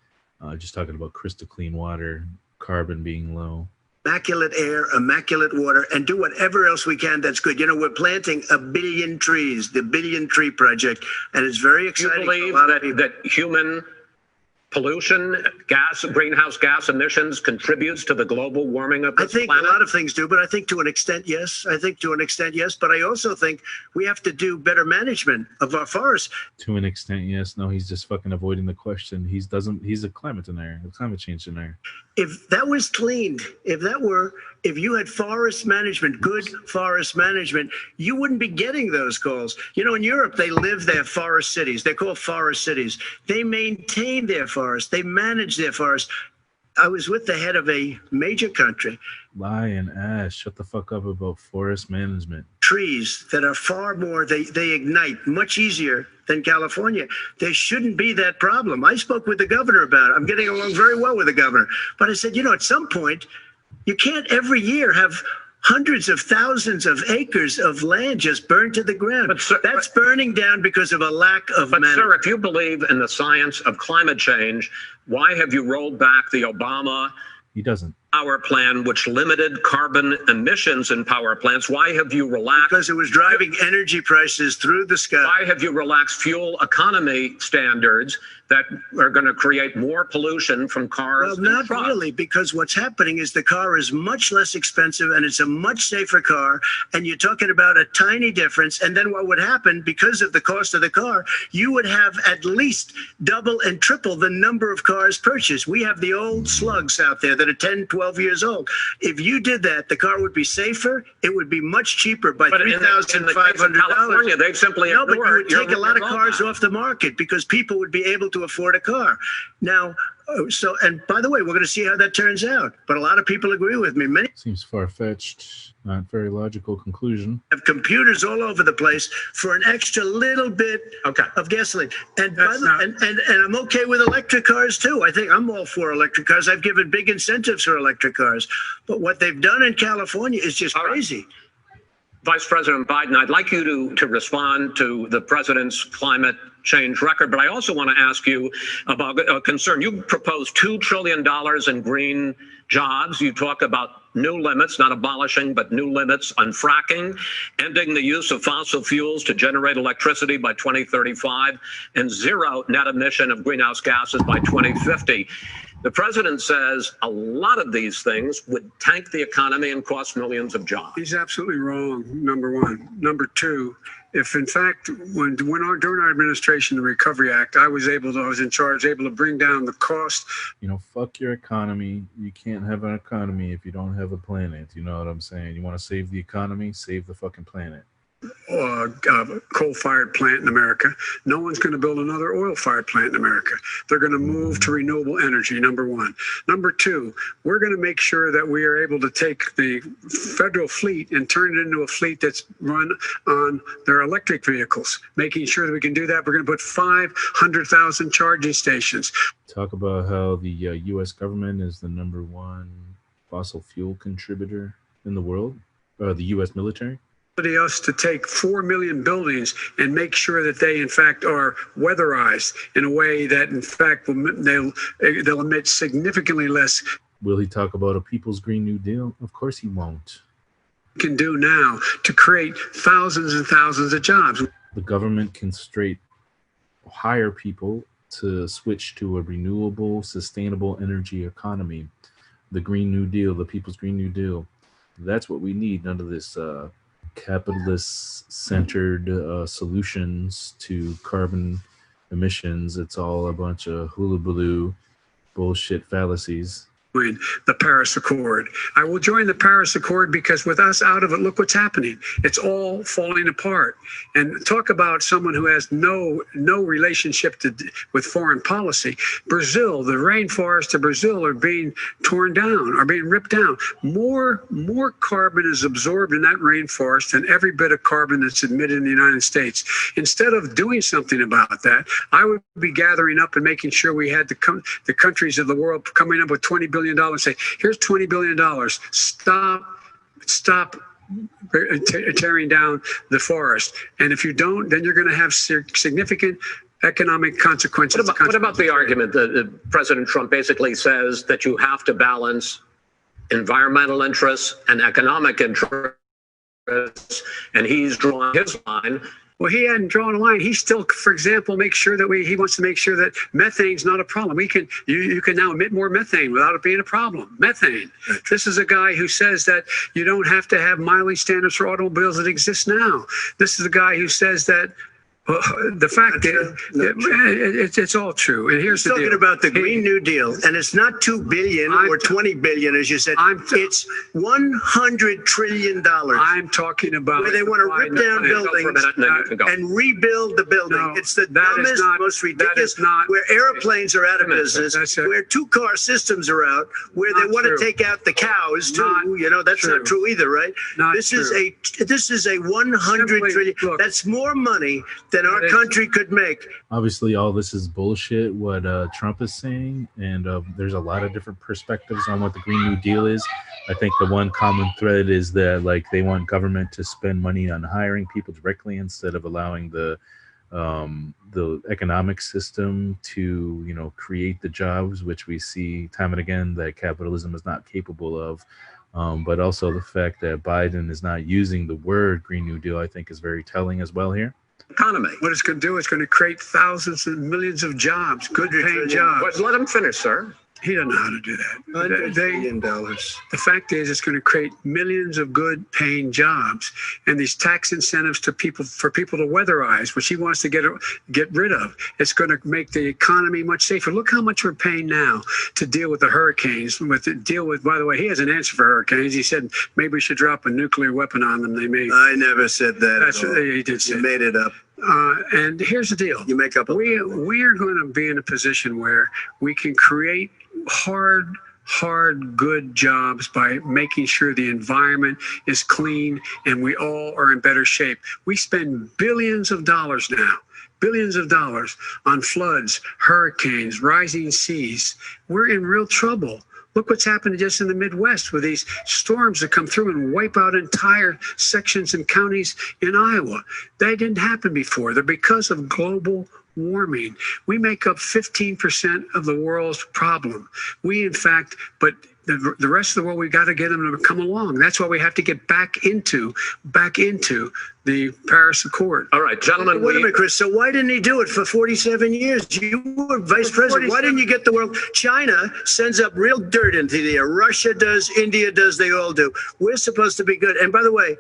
Just talking about crystal clean water, carbon being low. Immaculate air, immaculate water, and do whatever else we can that's good. You know, we're planting 1 billion trees, the Billion Tree Project, and it's very Do exciting. you believe that human pollution, greenhouse gas emissions contributes to the global warming of I this think planet? a lot of things do, but I think to an extent, yes. But I also think we have to do better management of our forests. To an extent, yes. No, he's just fucking avoiding the question. He's a climate denier, a climate change denier. If that was cleaned, if you had forest management, good forest management, you wouldn't be getting those calls. You know, in Europe, they live their forest cities. They're called forest cities. They maintain their forests. They manage their forests. I was with the head of a major country. Lie and ass. Shut the fuck up about forest management. Trees that are far more, they ignite much easier than California. There shouldn't be that problem. I spoke with the governor about it. I'm getting along very well with the governor. But I said, you know, at some point, you can't every year have hundreds of thousands of acres of land just burned to the ground. But sir, that's burning down because of a lack of management. Sir, if you believe in the science of climate change, why have you rolled back the Obama He doesn't. power plan, which limited carbon emissions in power plants? Why have you relaxed? Because it was driving energy prices through the sky. Why have you relaxed fuel economy standards that are going to create more pollution from cars Well, and not trucks? really, because what's happening is the car is much less expensive and it's a much safer car. And you're talking about a tiny difference. And then what would happen, because of the cost of the car, you would have at least double and triple the number of cars purchased. We have the old slugs out there that are 10, 12 years old. If you did that, the car would be safer. It would be much cheaper by But in the case of $3,500. California, they've simply No, but you ignored would take a lot of your cars roadmap. off the market because people would be able to afford a car. Now, and by the way, we're going to see how that turns out. But a lot of people agree with me. Many Seems far-fetched. Not very logical conclusion. have computers all over the place for an extra little bit of gasoline. And I'm okay with electric cars too. I think I'm all for electric cars. I've given big incentives for electric cars. But what they've done in California is just crazy. Vice President Biden, I'd like you to respond to the president's climate change record, but I also want to ask you about a concern. You proposed $2 trillion in green jobs. You talk about new limits, not abolishing, but new limits on fracking, ending the use of fossil fuels to generate electricity by 2035, and zero net emission of greenhouse gases by 2050. The president says a lot of these things would tank the economy and cost millions of jobs. He's absolutely wrong, number one. Number two, if in fact, during our administration, the Recovery Act, I was in charge, able to bring down the cost. You know, fuck your economy. You can't have an economy if you don't have a planet. You know what I'm saying? You want to save the economy, save the fucking planet. Coal-fired plant in America. No one's going to build another oil-fired plant in America. They're going to move to renewable energy, number one. Number two, we're going to make sure that we are able to take the federal fleet and turn it into a fleet that's run on their electric vehicles. Making sure that we can do that, we're going to put 500,000 charging stations. Talk about how the U.S. government is the #1 fossil fuel contributor in the world, or the U.S. military. Us to take 4 million buildings and make sure that they in fact are weatherized in a way that in fact they'll emit significantly less. Will he talk about a People's Green New Deal? Of course he won't. Can do now to create thousands and thousands of jobs. The government can straight hire people to switch to a renewable, sustainable energy economy. The Green New Deal, the People's Green New Deal. That's what we need. None of this capitalist-centered solutions to carbon emissions. It's all a bunch of hullabaloo bullshit fallacies. The Paris Accord. I will join the Paris Accord because with us out of it, look what's happening. It's all falling apart. And talk about someone who has no relationship with foreign policy. Brazil, the rainforests of Brazil are being torn down, are being ripped down. More carbon is absorbed in that rainforest than every bit of carbon that's emitted in the United States. Instead of doing something about that, I would be gathering up and making sure we had the countries of the world coming up with $20 billion. Say, here's $20 billion. Stop tearing down the forest. And if you don't, then you're going to have significant economic consequences. What about the argument that President Trump basically says that you have to balance environmental interests and economic interests, and he's drawing his line? Well, he hadn't drawn a line. He still, for example, makes sure that he wants to make sure that methane's not a problem. You can now emit more methane without it being a problem. Methane. This is a guy who says that you don't have to have mileage standards for automobiles that exist now. This is a guy who says that the fact is, it's all true. And here's the deal. Talking about the Green New Deal, and it's not $2 billion or $20 billion, as you said. It's $100 trillion. I'm talking about where they want to rip down buildings and rebuild the building. No, it's the dumbest, most ridiculous. Where airplanes are out of business, where two-car systems are out, where they want to take out the cows too. That's not true either, right? This is a $100 trillion. That's more money than our country could make. Obviously, all this is bullshit, what Trump is saying, and there's a lot of different perspectives on what the Green New Deal is. I think the one common thread is that they want government to spend money on hiring people directly instead of allowing the economic system to create the jobs, which we see time and again that capitalism is not capable of. But also the fact that Biden is not using the word Green New Deal, I think, is very telling as well here. Economy. What it's going to do is going to create thousands and millions of jobs, good paying jobs. But let him finish, sir. He doesn't know how to do that. $100 billion. The fact is, it's going to create millions of good paying jobs, and these tax incentives for people to weatherize, which he wants to get rid of. It's going to make the economy much safer. Look how much we're paying now to deal with the hurricanes. By the way, he has an answer for hurricanes. He said maybe we should drop a nuclear weapon on them. They may. I never said that. That's what he did say. You made it up. And here's the deal. You make up. We are going to be in a position where we can create hard, good jobs by making sure the environment is clean and we all are in better shape. We spend billions of dollars now. Billions of dollars on floods, hurricanes, rising seas. We're in real trouble. Look what's happened just in the Midwest with these storms that come through and wipe out entire sections and counties in Iowa. That didn't happen before. They're because of global warming. We make up 15% of the world's problem. But the rest of the world, we got to get them to come along. That's why we have to get back into the Paris Accord. All right, gentlemen. Wait a minute, Chris. So why didn't he do it for 47 years? You were vice president. Why didn't you get the world? China sends up real dirt into the air. Russia does. India does. They all do. We're supposed to be good. And by the way,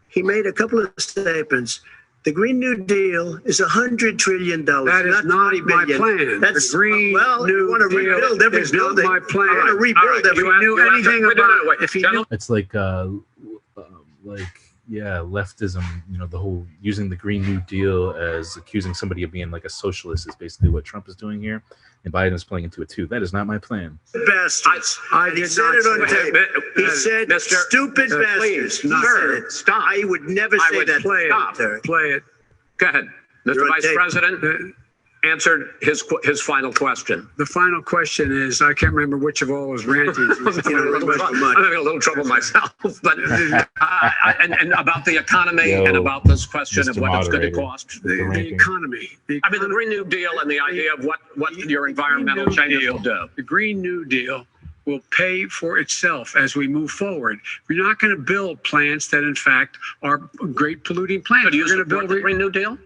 he made a couple of statements. The Green New Deal is $100 trillion. That is not my plan. That's the Green New you want to Deal rebuild every is building. not my plan. I want to rebuild every. If he knew anything about if he knew. It's like leftism. You know, the whole using the Green New Deal as accusing somebody of being like a socialist is basically what Trump is doing here, and Biden is playing into it too. That is not my plan. Bastards. He said it on tape. He said, "Stupid bastards." He said it. Stop. I would never say that. Play it. Go ahead, Mr. Vice President. Answered his final question. The final question is, I can't remember which of all his rantings. I'm having a little trouble myself, but and about the economy and about this question of what it's going to cost. The economy. I mean, the Green New Deal and the idea of what your environmental changes will do. The Green New Deal will pay for itself as we move forward. We're not going to build plants that, in fact, are great polluting plants. So do you We're support the Green New Deal?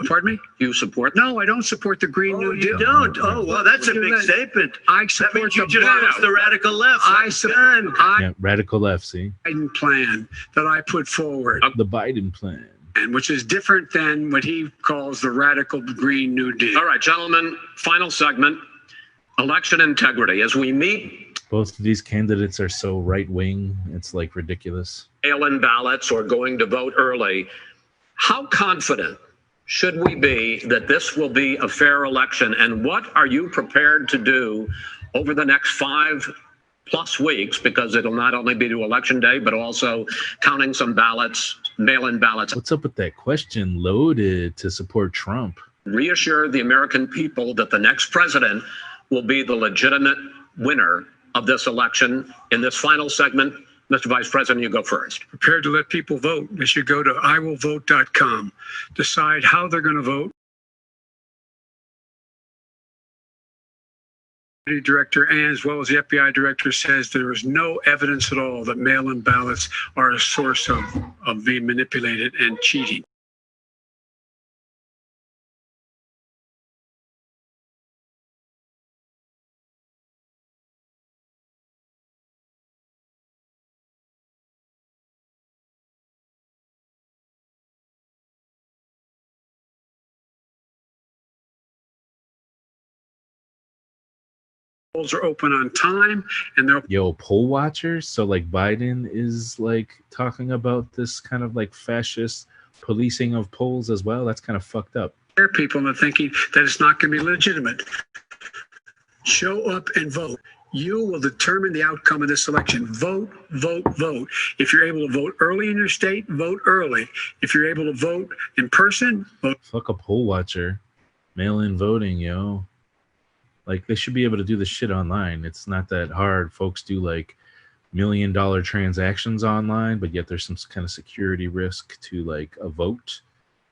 Pardon me? You support? No, I don't support the Green New Deal. You don't? Oh, well, that's a big statement. I support the radical left. I support radical left. See, Biden plan that I put forward. The Biden plan, which is different than what he calls the radical Green New Deal. All right, gentlemen, final segment, election integrity. As we meet, both of these candidates are so right-wing, it's like ridiculous. Mail-in ballots or going to vote early. How confident should we be that this will be a fair election? And what are you prepared to do over the next 5+ weeks? Because it'll not only be to election day, but also counting some ballots, mail-in ballots. What's up with that question? Loaded to support Trump. Reassure the American people that the next president will be the legitimate winner of this election. In this final segment, Mr. Vice President, you go first. Prepared to let people vote. They should go to iwillvote.com, decide how they're going to vote. The director, and as well as the FBI director, says there is no evidence at all that mail-in ballots are a source of being manipulated and cheating. Polls are open on time, and they're poll watchers. So like Biden is like talking about this kind of like fascist policing of polls as well. That's kind of fucked up. There are people that are thinking that it's not going to be legitimate. Show up and vote. You will determine the outcome of this election. Vote, vote, vote. If you're able to vote early in your state, vote early. If you're able to vote in person, vote. Fuck a poll watcher. Mail-in voting, yo. Like, they should be able to do this shit online. It's not that hard. Folks do like $1 million transactions online, but yet there's some kind of security risk to like a vote.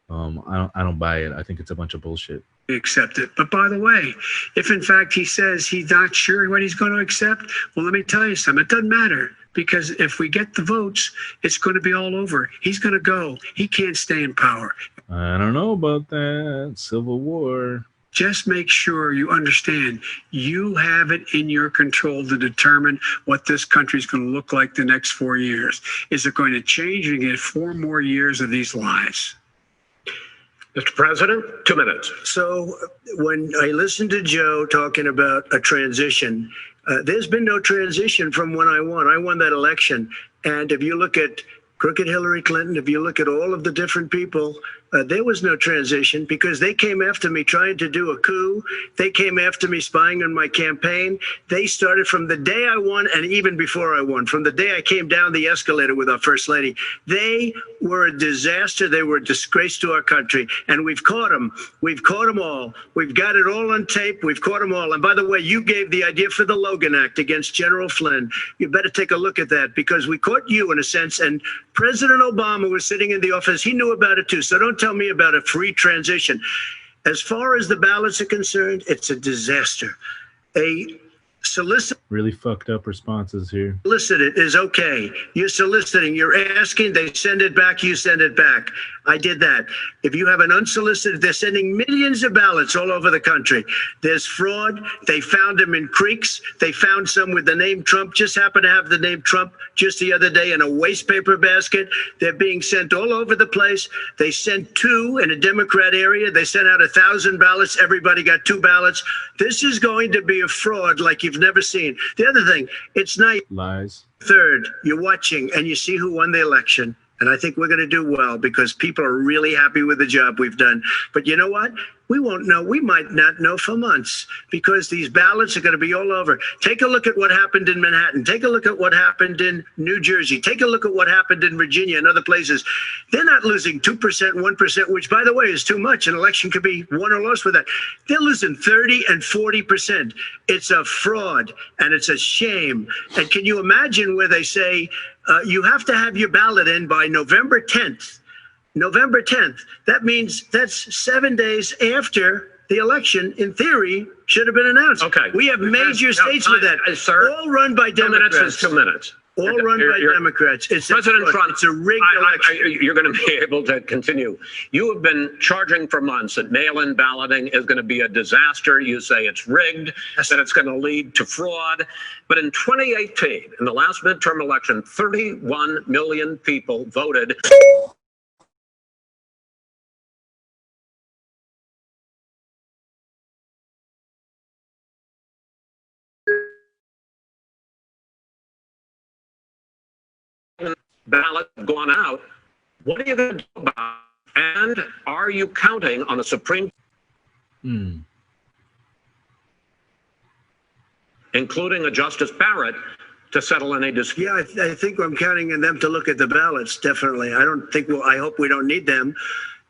I don't buy it. I think it's a bunch of bullshit. Accept it. But by the way, if in fact he says he's not sure what he's going to accept, well, let me tell you something. It doesn't matter, because if we get the votes, it's going to be all over. He's going to go. He can't stay in power. I don't know about that. Civil war. Just make sure you understand you have it in your control to determine what this country is going to look like the next 4 years. Is it going to change? You get 4 more years of these lies. Mr. President, 2 minutes. So when I listened to Joe talking about a transition, there's been no transition from when I won. I won that election. And if you look at crooked Hillary Clinton, if you look at all of the different people, there was no transition, because they came after me trying to do a coup. They came after me spying on my campaign. They started from the day I won, and even before I won, from the day I came down the escalator with our First Lady. They were a disaster. They were a disgrace to our country. And we've caught them. We've caught them all. We've got it all on tape. We've caught them all. And by the way, you gave the idea for the Logan Act against General Flynn. You better take a look at that, because we caught you in a sense. And President Obama was sitting in the office. He knew about it too. So don't tell me about a free transition. As far as the ballots are concerned, it's a disaster. A Really fucked up responses here. Solicited is okay. You're soliciting, you're asking, they send it back, you send it back. I did that. If you have an unsolicited, they're sending millions of ballots all over the country. There's fraud. They found them in creeks. They found some with the name Trump, just happened to have the name Trump just the other day in a waste paper basket. They're being sent all over the place. They sent 2 in a Democrat area. They sent out 1,000 ballots. Everybody got 2 ballots. This is going to be a fraud like you've never seen. The other thing, it's nice. Lies. Third, you're watching and you see who won the election. And I think we're going to do well because people are really happy with the job we've done. But you know what? We won't know. We might not know for months because these ballots are going to be all over. Take a look at what happened in Manhattan. Take a look at what happened in New Jersey. Take a look at what happened in Virginia and other places. They're not losing 2%, 1%, which, by the way, is too much. An election could be won or lost with that. They're losing 30 and 40%. It's a fraud and it's a shame. And can you imagine where they say you have to have your ballot in by November 10th? November 10th. That means that's 7 days after the election, in theory, should have been announced. Okay. We have major states with that. Sir, all run by Democrats. 2 minutes is 2 minutes. All run by Democrats. It's President Trump, it's a rigged election. you're going to be able to continue. You have been charging for months that mail-in balloting is going to be a disaster. You say it's rigged, that it's going to lead to fraud. But in 2018, in the last midterm election, 31 million people voted. Ballot gone out. What are you going to do about it? And are you counting on the Supreme Court, including a Justice Barrett, to settle any dispute? Yeah, I think I'm counting on them to look at the ballots, definitely. I hope we don't need them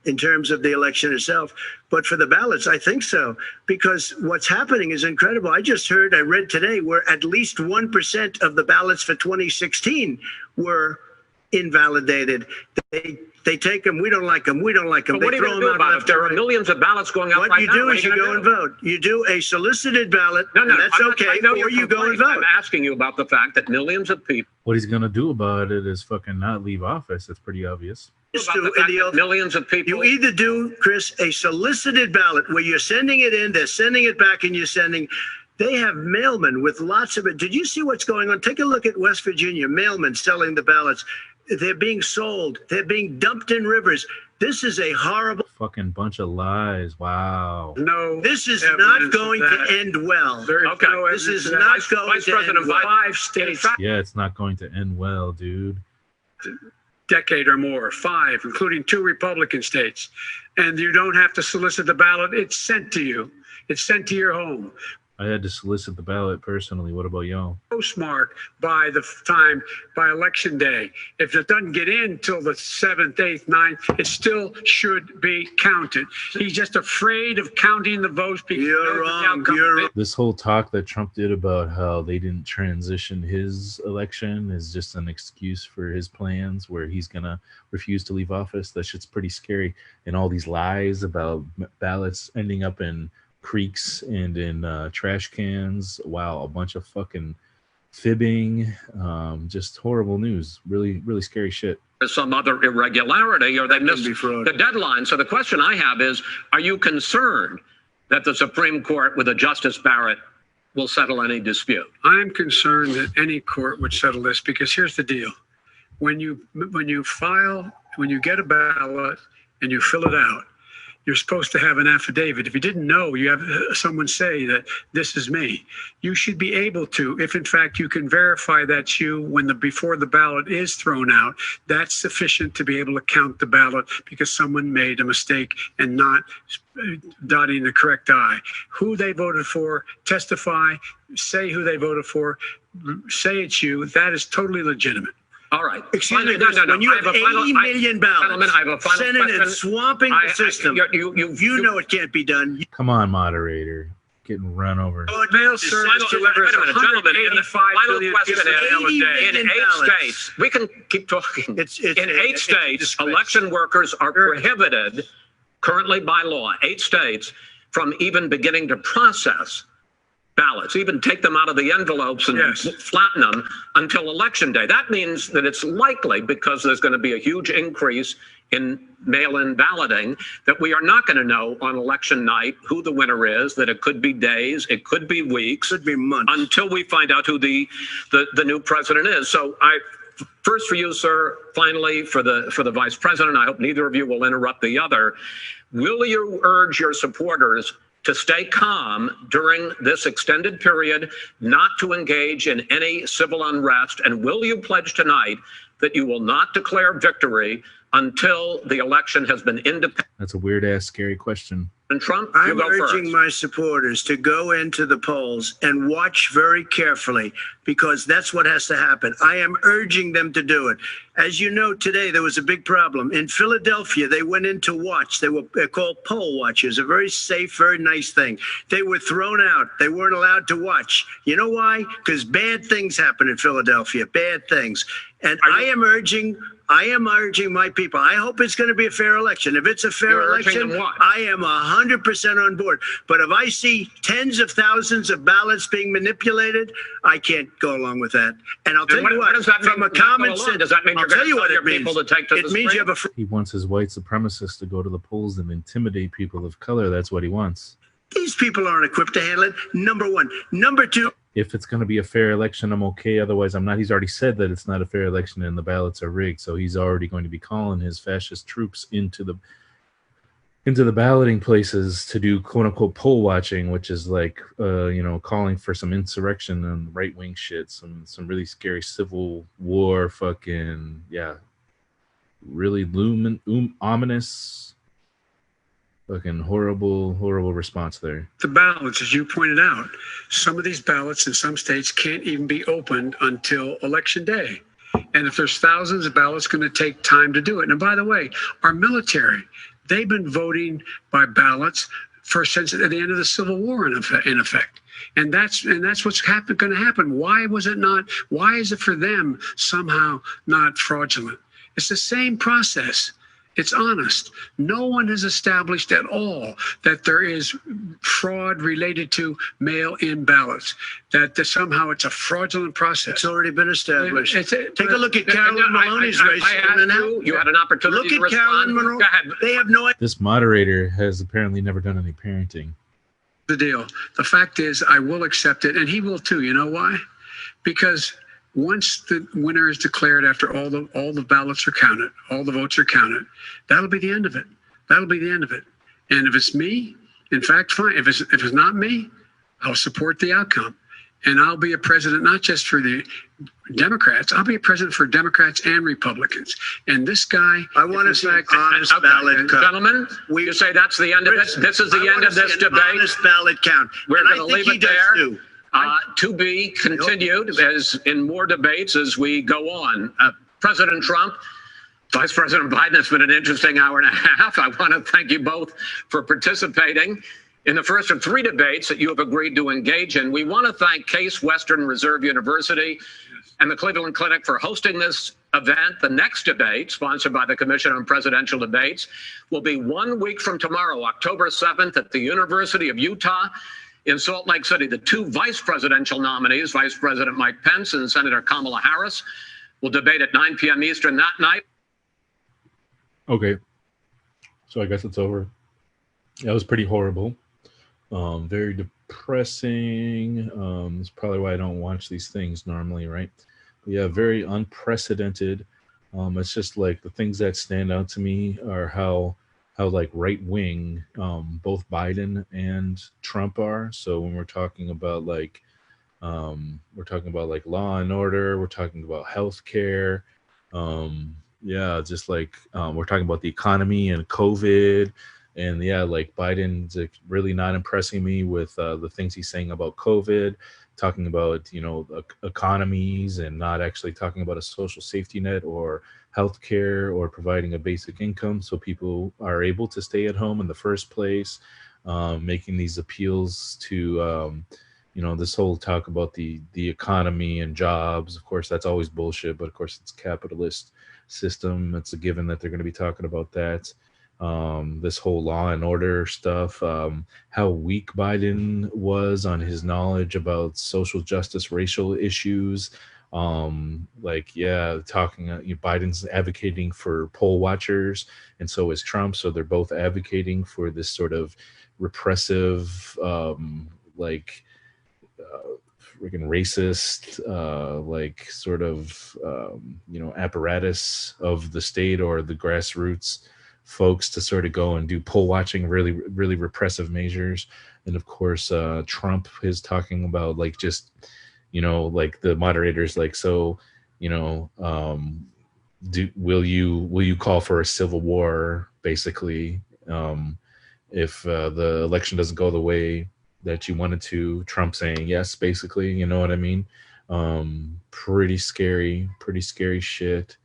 in terms of the election itself. But for the ballots, I think so, because what's happening is incredible. I read today, where at least 1% of the ballots for 2016 were invalidated. They take them. We don't like them. We don't like them. But what are you going to do about it if there are millions of ballots going out right now? What you do is you go and vote. You do a solicited ballot. No, that's okay. Or you go and vote. I'm asking you about the fact that millions of people. What he's going to do about it is fucking not leave office. It's pretty obvious. Millions of people. You either do, Chris, a solicited ballot where you're sending it in, they're sending it back, and you're sending. They have mailmen with lots of it. Did you see what's going on? Take a look at West Virginia. Mailmen selling the ballots. They're being sold. They're being dumped in rivers. This is a horrible fucking bunch of lies. Wow. No, this is not going to end well. Okay. This is not going to end well. 5 states. Yeah, it's not going to end well, dude. Decade or more, 5, including 2 Republican states. And you don't have to solicit the ballot. It's sent to you. It's sent to your home. I had to solicit the ballot personally. What about y'all? Postmark by election day. If it doesn't get in till the 7th, 8th, 9th, it still should be counted. He's just afraid of counting the votes because you're wrong. This whole talk that Trump did about how they didn't transition his election is just an excuse for his plans where he's going to refuse to leave office. That shit's pretty scary. And all these lies about ballots ending up in creeks and in trash cans. Wow, a bunch of fucking fibbing, just horrible news. Really, really scary shit. Some other irregularity, or they missed the deadline. So the question I have is, are you concerned that the Supreme Court with a Justice Barrett will settle any dispute? I'm concerned that any court would settle this because here's the deal. When you get a ballot and you fill it out, you're supposed to have an affidavit. If you didn't know, you have someone say that this is me. You should be able to, if in fact you can verify that's you before the ballot is thrown out, that's sufficient to be able to count the ballot because someone made a mistake and not dotting the correct I. Who they voted for, testify, say who they voted for, say it's you. That is totally legitimate. All right. Excuse me, when you have 80 million ballots, Senate and swamping the system, you know it can't be done. Come on, moderator. Getting run over. Mail service delivers 185 billion in 8 states, we can keep talking. In 8 states, election workers are prohibited currently by law, 8 states, from even beginning to process ballots, even take them out of the envelopes and flatten them until election day. That means that it's likely, because there's going to be a huge increase in mail-in balloting, that we are not going to know on election night who the winner is, that it could be days, it could be weeks, could be months, until we find out who the new president is. So first for you, sir, finally for the vice president, I hope neither of you will interrupt the other. Will you urge your supporters to stay calm during this extended period, not to engage in any civil unrest? And will you pledge tonight that you will not declare victory until the election has been independent? That's a weird-ass, scary question. And Trump, I'm urging my supporters to go into the polls and watch very carefully, because that's what has to happen. I am urging them to do it. As you know, today there was a big problem. In Philadelphia, they went in to watch. They're called poll watchers, a very safe, very nice thing. They were thrown out. They weren't allowed to watch. You know why? Because bad things happen in Philadelphia, bad things. And I am urging my people. I hope it's going to be a fair election. If it's a fair election, I am 100% on board. But if I see tens of thousands of ballots being manipulated, I can't go along with that. And I'll tell you what, from a common sense, does that mean I'll tell you what it means. People to take to it means you have a. He wants his white supremacists to go to the polls and intimidate people of color. That's what he wants. These people aren't equipped to handle it. Number one. Number two. If it's going to be a fair election, I'm okay. Otherwise, I'm not. He's already said that it's not a fair election and the ballots are rigged. So he's already going to be calling his fascist troops into the balloting places to do quote unquote poll watching, which is like, calling for some insurrection and right wing shit, some really scary civil war, fucking really ominous. Fucking horrible response there. The ballots, as you pointed out, some of these ballots in some states can't even be opened until election day. And if there's thousands of ballots, it's going to take time to do it. And by the way, our military, they've been voting by ballots since at the end of the Civil War, in effect. And that's what's going to happen. Why is it for them somehow not fraudulent? It's the same process. It's honest. No one has established at all that there is fraud related to mail-in ballots, that somehow it's a fraudulent process. It's already been established. Take a look at Carolyn Maloney's race. You had an opportunity to respond. Carolyn Maloney. They have no idea. This moderator has apparently never done any parenting. The deal. The fact is, I will accept it, and he will too. You know why? Because once the winner is declared, after all the ballots are counted, all the votes are counted, that'll be the end of it. That'll be the end of it. And if it's me, in fact, fine. If it's not me, I'll support the outcome. And I'll be a president, not just for the Democrats. I'll be a president for Democrats and Republicans. And this guy, I want to see honest ballot count. Gentlemen, you say that's the end of it? This is the end of this debate? Honest ballot count. We're going to leave it there. To be continued as in more debates as we go on. President Trump, Vice President Biden, it's been an interesting hour and a half. I want to thank you both for participating in the first of 3 debates that you have agreed to engage in. We want to thank Case Western Reserve University and the Cleveland Clinic for hosting this event. The next debate, sponsored by the Commission on Presidential Debates, will be 1 week from tomorrow, October 7th, at the University of Utah in Salt Lake City. The 2 vice presidential nominees, Vice President Mike Pence and Senator Kamala Harris, will debate at 9 p.m. Eastern that night. Okay. So I guess it's over. That was pretty horrible. Very depressing. It's probably why I don't watch these things normally, right? But yeah, very unprecedented. It's just like the things that stand out to me are how like right wing both Biden and Trump are. So when we're talking about like law and order, we're talking about healthcare, just like we're talking about the economy and COVID, and like Biden's really not impressing me with the things he's saying about COVID, talking about economies and not actually talking about a social safety net or healthcare or providing a basic income so people are able to stay at home in the first place, making these appeals to this whole talk about the economy and jobs. Of course, that's always bullshit, but of course it's capitalist system. It's a given that they're going to be talking about that. this whole law and order stuff, how weak Biden was on his knowledge about social justice, racial issues. Talking, Biden's advocating for poll watchers, and so is Trump. So they're both advocating for this sort of repressive, freaking racist, apparatus of the state or the grassroots folks to sort of go and do poll watching, really, really repressive measures. And of course, Trump is talking about the moderators, will you call for a civil war, basically, if the election doesn't go the way that you wanted to? Trump saying yes, basically, you know what I mean? Pretty scary shit.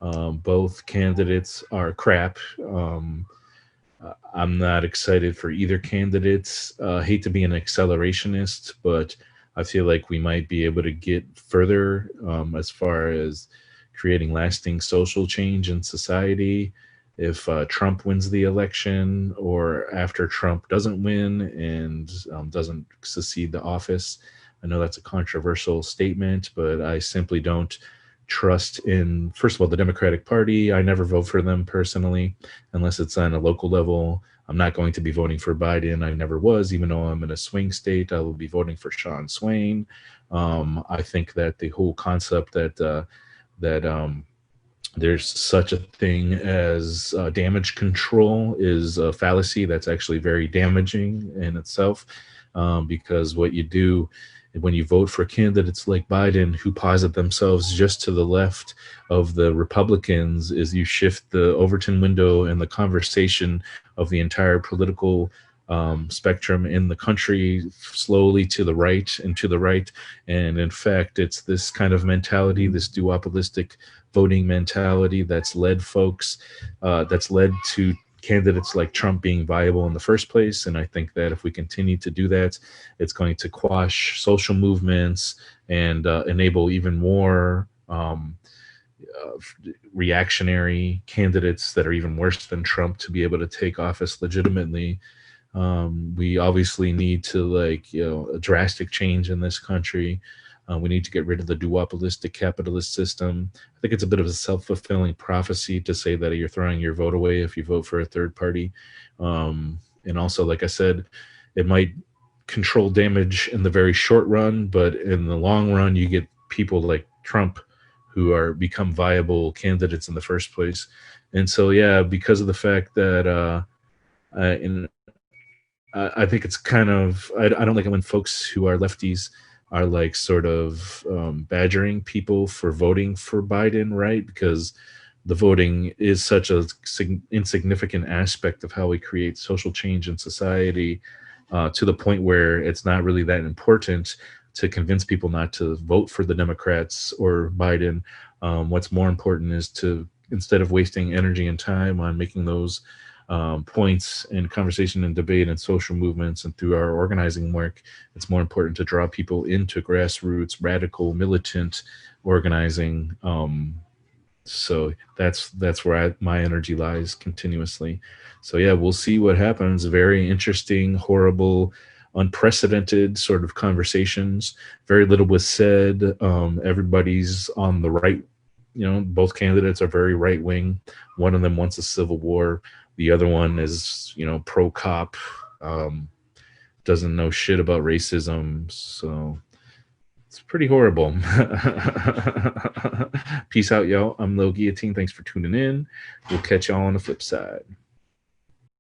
Both candidates are crap. I'm not excited for either candidates. Hate to be an accelerationist, but I feel like we might be able to get further as far as creating lasting social change in society if Trump wins the election, or after Trump doesn't win and doesn't succeed to office. I know that's a controversial statement, but I simply don't trust in, first of all, the Democratic Party. I never vote for them personally, unless it's on a local level. I'm not going to be voting for Biden. I never was, even though I'm in a swing state. I will be voting for Sean Swain. I think that the whole concept that there's such a thing as damage control is a fallacy. That's actually very damaging in itself, because what you do when you vote for candidates like Biden, who posit themselves just to the left of the Republicans, is you shift the Overton window and the conversation of the entire political spectrum in the country slowly to the right and to the right. And in fact, it's this kind of mentality, this duopolistic voting mentality that's led to candidates like Trump being viable in the first place. And I think that if we continue to do that, it's going to quash social movements and enable even more reactionary candidates that are even worse than Trump to be able to take office legitimately. We obviously need to a drastic change in this country. We need to get rid of the duopolistic capitalist system. I think it's a bit of a self-fulfilling prophecy to say that you're throwing your vote away if you vote for a third party. And also, like I said, it might control damage in the very short run, but in the long run, you get people like Trump who become viable candidates in the first place. And so, yeah, because of the fact that I think it's kind of, I don't like it when folks who are lefties are badgering people for voting for Biden, right? Because the voting is such a insignificant aspect of how we create social change in society, to the point where it's not really that important to convince people not to vote for the Democrats or Biden. What's more important is to, instead of wasting energy and time on making those points in conversation and debate and social movements and through our organizing work, it's more important to draw people into grassroots, radical, militant organizing. So that's where my energy lies continuously. So yeah, we'll see what happens. Very interesting, horrible, unprecedented sort of conversations. Very little was said. Everybody's on the right. Both candidates are very right wing. One of them wants a civil war. The other one is, pro-cop, doesn't know shit about racism. So it's pretty horrible. Peace out, y'all. I'm Lil Guillotine. Thanks for tuning in. We'll catch y'all on the flip side.